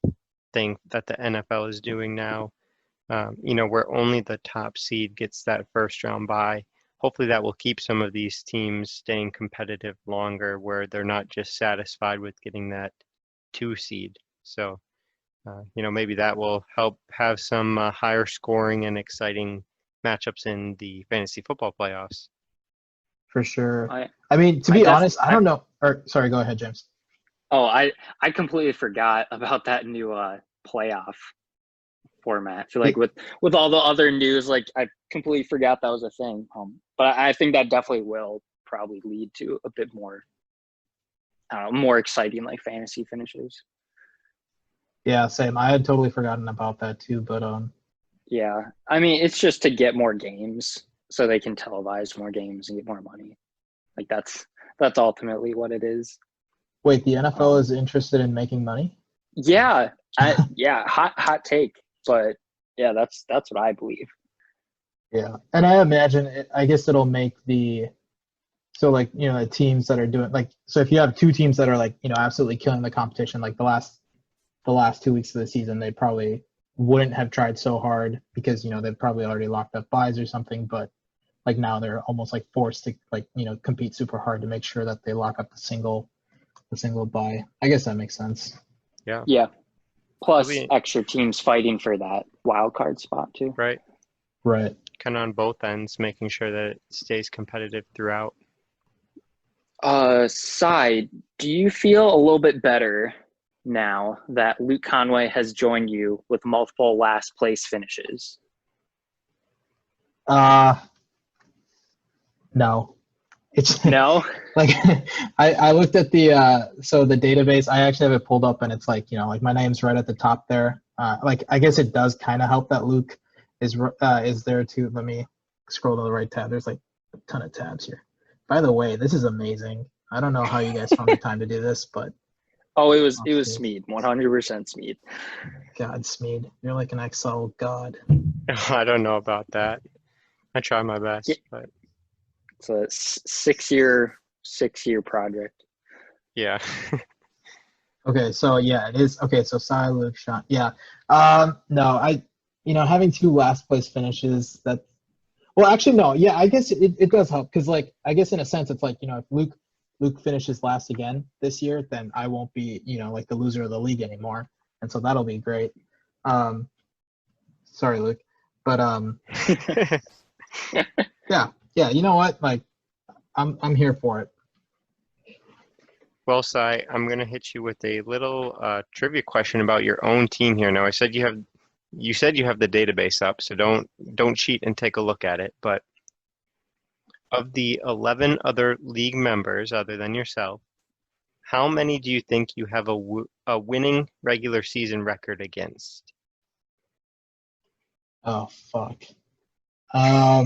thing that the NFL is doing now, where only the top seed gets that first round bye. Hopefully that will keep some of these teams staying competitive longer, where they're not just satisfied with getting that 2 seed. So, maybe that will help have some higher scoring and exciting matchups in the fantasy football playoffs. For sure. I mean, to be honest, I don't know. Or sorry, go ahead, James. Oh, I completely forgot about that new playoff format. I feel like with all the other news, like I completely forgot that was a thing. But I think that definitely will probably lead to a bit more, more exciting like fantasy finishes. Yeah, same. I had totally forgotten about that too, but yeah, I mean, it's just to get more games so they can televise more games and get more money. Like that's ultimately what it is. Wait, the NFL is interested in making money? Yeah, hot take, but yeah, that's what I believe. Yeah, and I imagine I guess it'll make the teams that are doing so if you have two teams that are absolutely killing the competition, like the last 2 weeks of the season, they probably wouldn't have tried so hard because they've probably already locked up buys or something, but like now they're almost like forced to compete super hard to make sure that they lock up the single buy. I guess that makes sense. Yeah. Plus extra teams fighting for that wild card spot too. Right. Kind of on both ends, making sure that it stays competitive throughout. Sai, do you feel a little bit better now that Luke Conway has joined you with multiple last place finishes? No. It's no. Like I looked at the the database. I actually have it pulled up, and it's like my name's right at the top there. I guess it does kind of help that Luke is there too. Let me scroll to the right tab. There's like a ton of tabs here. By the way, this is amazing. I don't know how you guys found the time to do this, but Oh, it was Smeed, 100% Smeed. God, Smeed, you're like an Excel god. I don't know about that. I try my best, but It's a 6-year project. yeah. Okay, so yeah, it is. Okay, so Sai, Luke, Sean. Yeah. No, having 2 last place finishes, well, actually, no. Yeah, I guess it does help because, like, I guess in a sense, it's like, if Luke finishes last again this year, then I won't be, like the loser of the league anymore. And so that'll be great. Sorry, Luke. But yeah, you know what? Like, I'm here for it. Well, Sai, I'm gonna hit you with a little trivia question about your own team here. Now, you said you have the database up, so don't cheat and take a look at it. But of the 11 other league members other than yourself, how many do you think you have a winning regular season record against? Oh fuck. I'm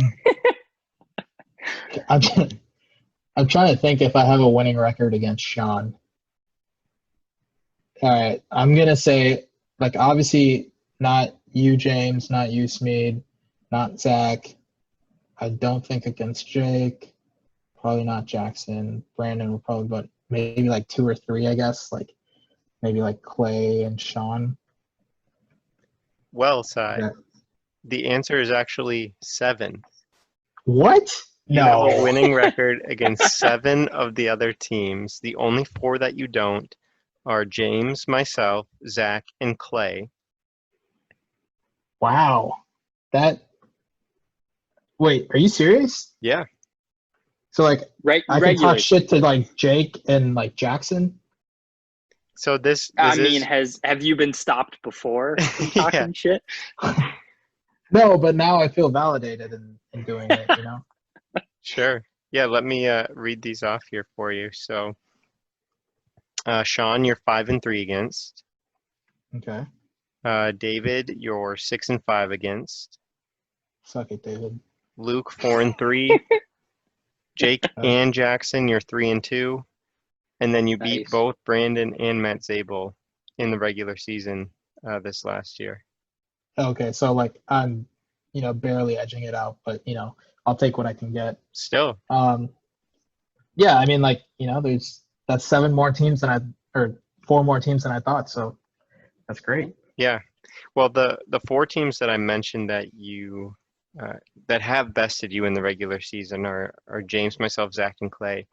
trying to think if I have a winning record against Sean. All right, I'm gonna say, like, obviously not you, James, not you, Smeed, not Zach. I don't think against Jake. Probably not Jackson. Brandon will probably, but maybe like 2 or 3, I guess. Like maybe like Clay and Sean. Well, Sai, Yeah. the answer is actually 7. What? You have a No. winning record against 7 of the other teams. The only 4 that you don't are James, myself, Zach, and Clay. Wow. Wait, are you serious? Yeah. So like I can Regular. talk shit to like Jake and like Jackson? So this I mean, is have you been stopped before from talking shit? No, but now I feel validated in doing it, Sure. Yeah, let me read these off here for you. So, Sean, you're 5-3 against. Okay. David, you're 6-5 against. Suck it, David. Luke, 4-3. Jake and Jackson, you're 3-2. And then you beat Nice. both Brandon and Matt Zabel in the regular season this last year. Okay, so like I'm, barely edging it out, but I'll take what I can get. Still. Yeah, I mean, like, that's 7 more teams or 4 more teams than I thought, so that's great. Yeah. Well, the 4 teams that I mentioned that you that have bested you in the regular season are James, myself, Zach, and Clay.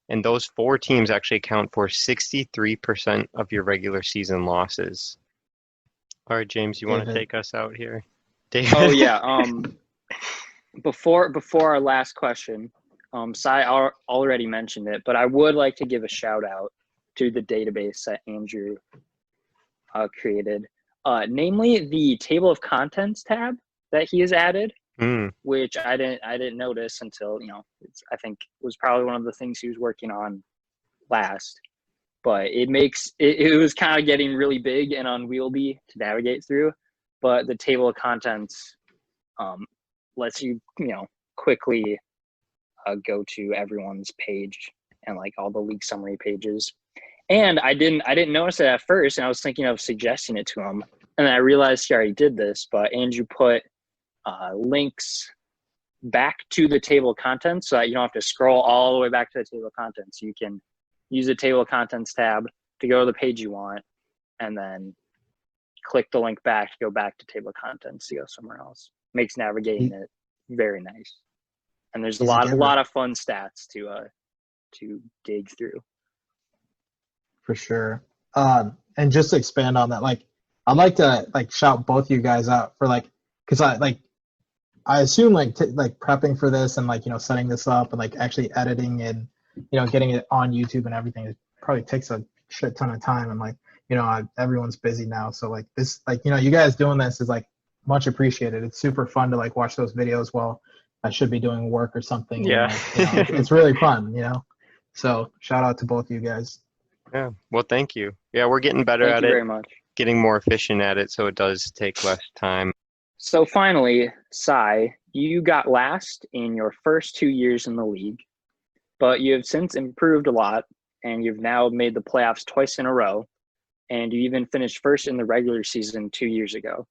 And those 4 teams actually account for 63% of your regular season losses. All right, James, you want to take us out here? David? Oh yeah. Before our last question, Sai already mentioned it, but I would like to give a shout out to the database that Andrew created, namely the table of contents tab that he has added, which I didn't notice until I think it was probably one of the things he was working on last. But it was kind of getting really big and unwieldy to navigate through. But the table of contents lets you quickly go to everyone's page and like all the league summary pages. And I didn't notice it at first, and I was thinking of suggesting it to him, and then I realized he already did this. But Andrew put links back to the table of contents so that you don't have to scroll all the way back to the table of contents. You can use the table of contents tab to go to the page you want, and then click the link back to go back to table of contents to go somewhere else. Makes navigating it very nice. And there's a lot of fun stats to dig through. For sure. And just to expand on that, like, I'd like to like shout both you guys out for because I assume prepping for this and setting this up and actually editing and getting it on YouTube and everything, it probably takes a shit ton of time, and everyone's busy now, so this you guys doing this is much appreciated. It's super fun to watch those videos while I should be doing work or something. Yeah. And, it's really fun, so shout out to both of you guys. Yeah, well, thank you. Yeah, we're getting better at it, Thank you very much. getting more efficient at it, so it does take less time. So finally, Sai, you got last in your first 2 years in the league, but you have since improved a lot, and you've now made the playoffs twice in a row, and you even finished first in the regular season 2 years ago.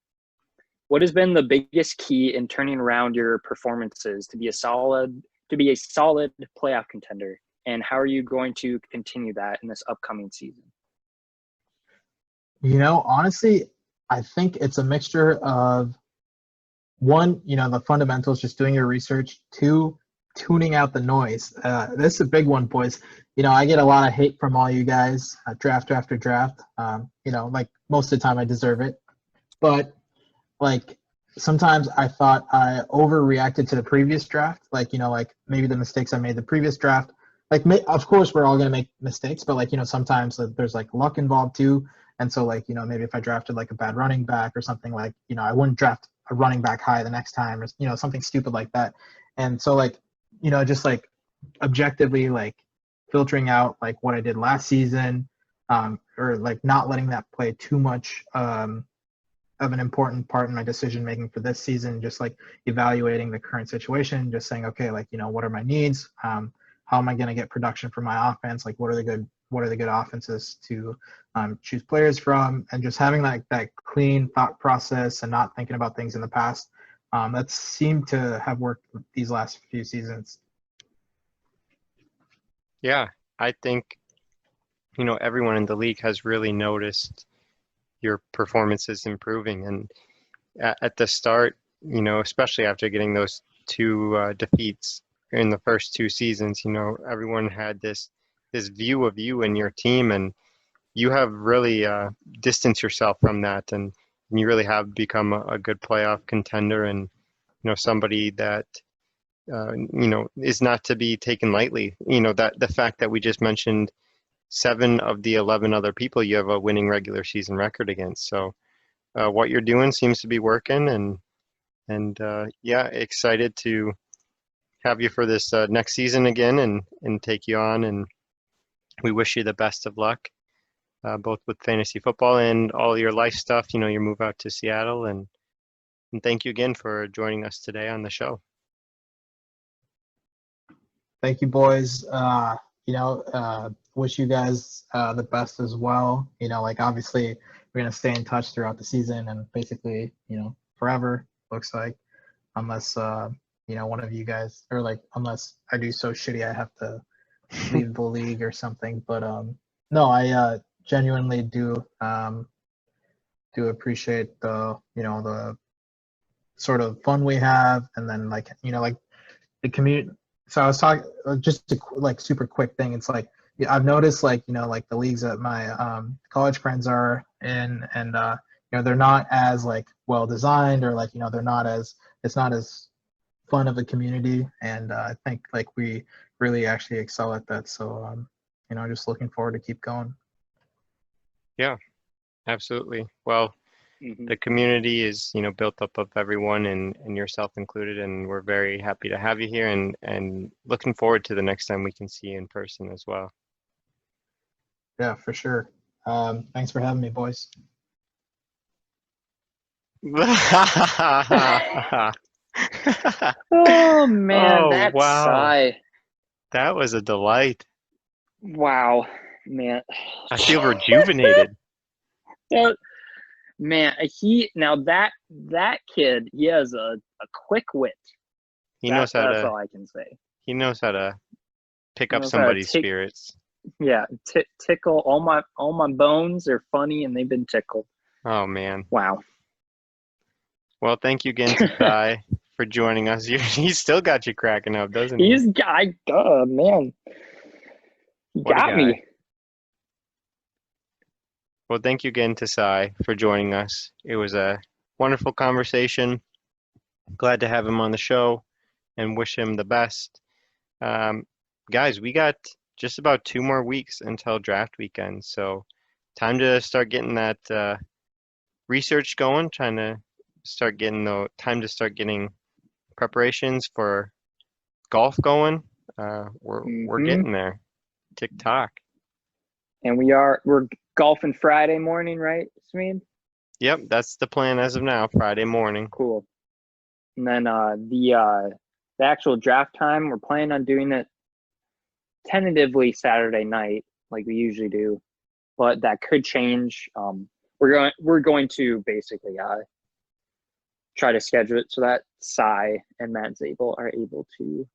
What has been the biggest key in turning around your performances to be a solid playoff contender, and how are you going to continue that in this upcoming season? Honestly, I think it's a mixture of one, the fundamentals, just doing your research. Two, tuning out the noise. This is a big one, boys. I get a lot of hate from all you guys, draft after draft. Like most of the time I deserve it. But like sometimes I thought I overreacted to the previous draft. Like maybe the mistakes I made the previous draft. Of course we're all gonna make mistakes, but sometimes there's luck involved too. And so maybe if I drafted a bad running back or something, I wouldn't draft a running back high the next time, or something stupid like that. And so just objectively filtering out what I did last season, or not letting that play too much of an important part in my decision making for this season. Just evaluating the current situation, just saying, okay, what are my needs? How am I going to get production from my offense? What are the good offenses to choose players from, and just having that clean thought process and not thinking about things in the past. That seemed to have worked these last few seasons. Yeah, I think, everyone in the league has really noticed your performances improving. And at the start, especially after getting those two defeats in the first two seasons, everyone had this view of you and your team, and you have really distanced yourself from that, and you really have become a good playoff contender, and somebody that is not to be taken lightly. That the fact that we just mentioned 7 of the 11 other people you have a winning regular season record against. So what you're doing seems to be working, and yeah, excited to have you for this next season again, and take you on, and we wish you the best of luck, both with fantasy football and all your life stuff, your move out to Seattle, and thank you again for joining us today on the show. Thank you, boys. Wish you guys the best as well. Obviously we're going to stay in touch throughout the season and basically, forever, looks like, unless, one of you guys, or unless I do so shitty I have to leave the league or something. But no, I genuinely do appreciate the sort of fun we have, and then the community. So I was talking, just a super quick thing. It's I've noticed the leagues that my college friends are in, and they're not as well designed, or they're not as, it's not as fun of a community, and I think we really actually excel at that. So just looking forward to keep going. Yeah, absolutely. Well, the community is, built up of everyone, and yourself included, and we're very happy to have you here, and looking forward to the next time we can see you in person as well. Yeah, for sure. Thanks for having me, boys. Oh man, Oh, that's wow. Sai. That was a delight. Wow, man. I feel rejuvenated. Man, that kid, he has a quick wit. That's all I can say. He knows how to pick up somebody's spirits. Yeah, tickle. All my bones are funny, and they've been tickled. Oh man. Wow. Well, thank you again to Sai for joining us. He's still got you cracking up, doesn't he? Man. He got me. Well, thank you again to Sai for joining us. It was a wonderful conversation. Glad to have him on the show, and wish him the best. Guys, we got just about 2 more weeks until draft weekend, so time to start getting that research going, time to start getting preparations for golf going. We're getting there. Tick-tock. And we're golfing Friday morning, right, Smeed? Yep, that's the plan as of now, Friday morning. Cool. And then the actual draft time, we're planning on doing it tentatively Saturday night, like we usually do, but that could change. We're going to basically try to schedule it so that Sai and Matt Zabel are able to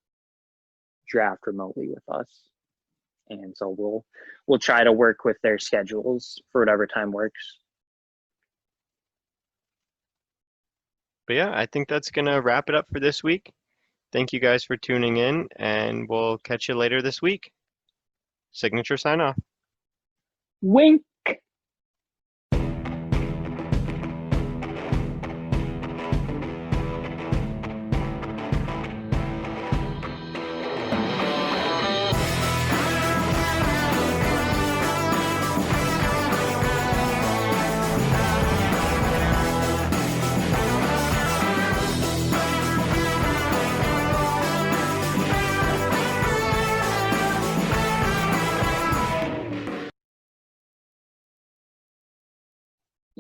draft remotely with us, and so we'll try to work with their schedules for whatever time works. But yeah, I think that's gonna wrap it up for this week. Thank you guys for tuning in, and we'll catch you later this week. Signature sign off. Wink.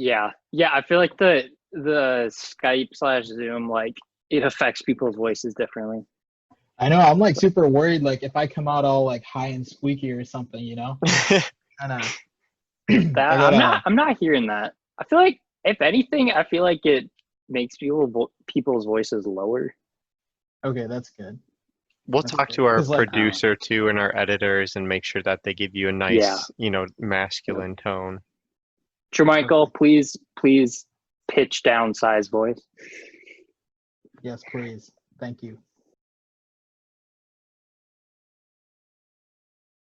Yeah. I feel like the Skype/Zoom, like, it affects people's voices differently. I know. I'm like super worried. Like if I come out all like high and squeaky or something, you know. And I'm not hearing that. I feel like, if anything, I feel like it makes people's voices lower. Okay, that's good. We'll That's talk good. to our 'Cause, like, producer too and our editors and make sure that they give you a nice, masculine tone. Jermichael, please pitch down Sai's voice. yes, please. Thank you.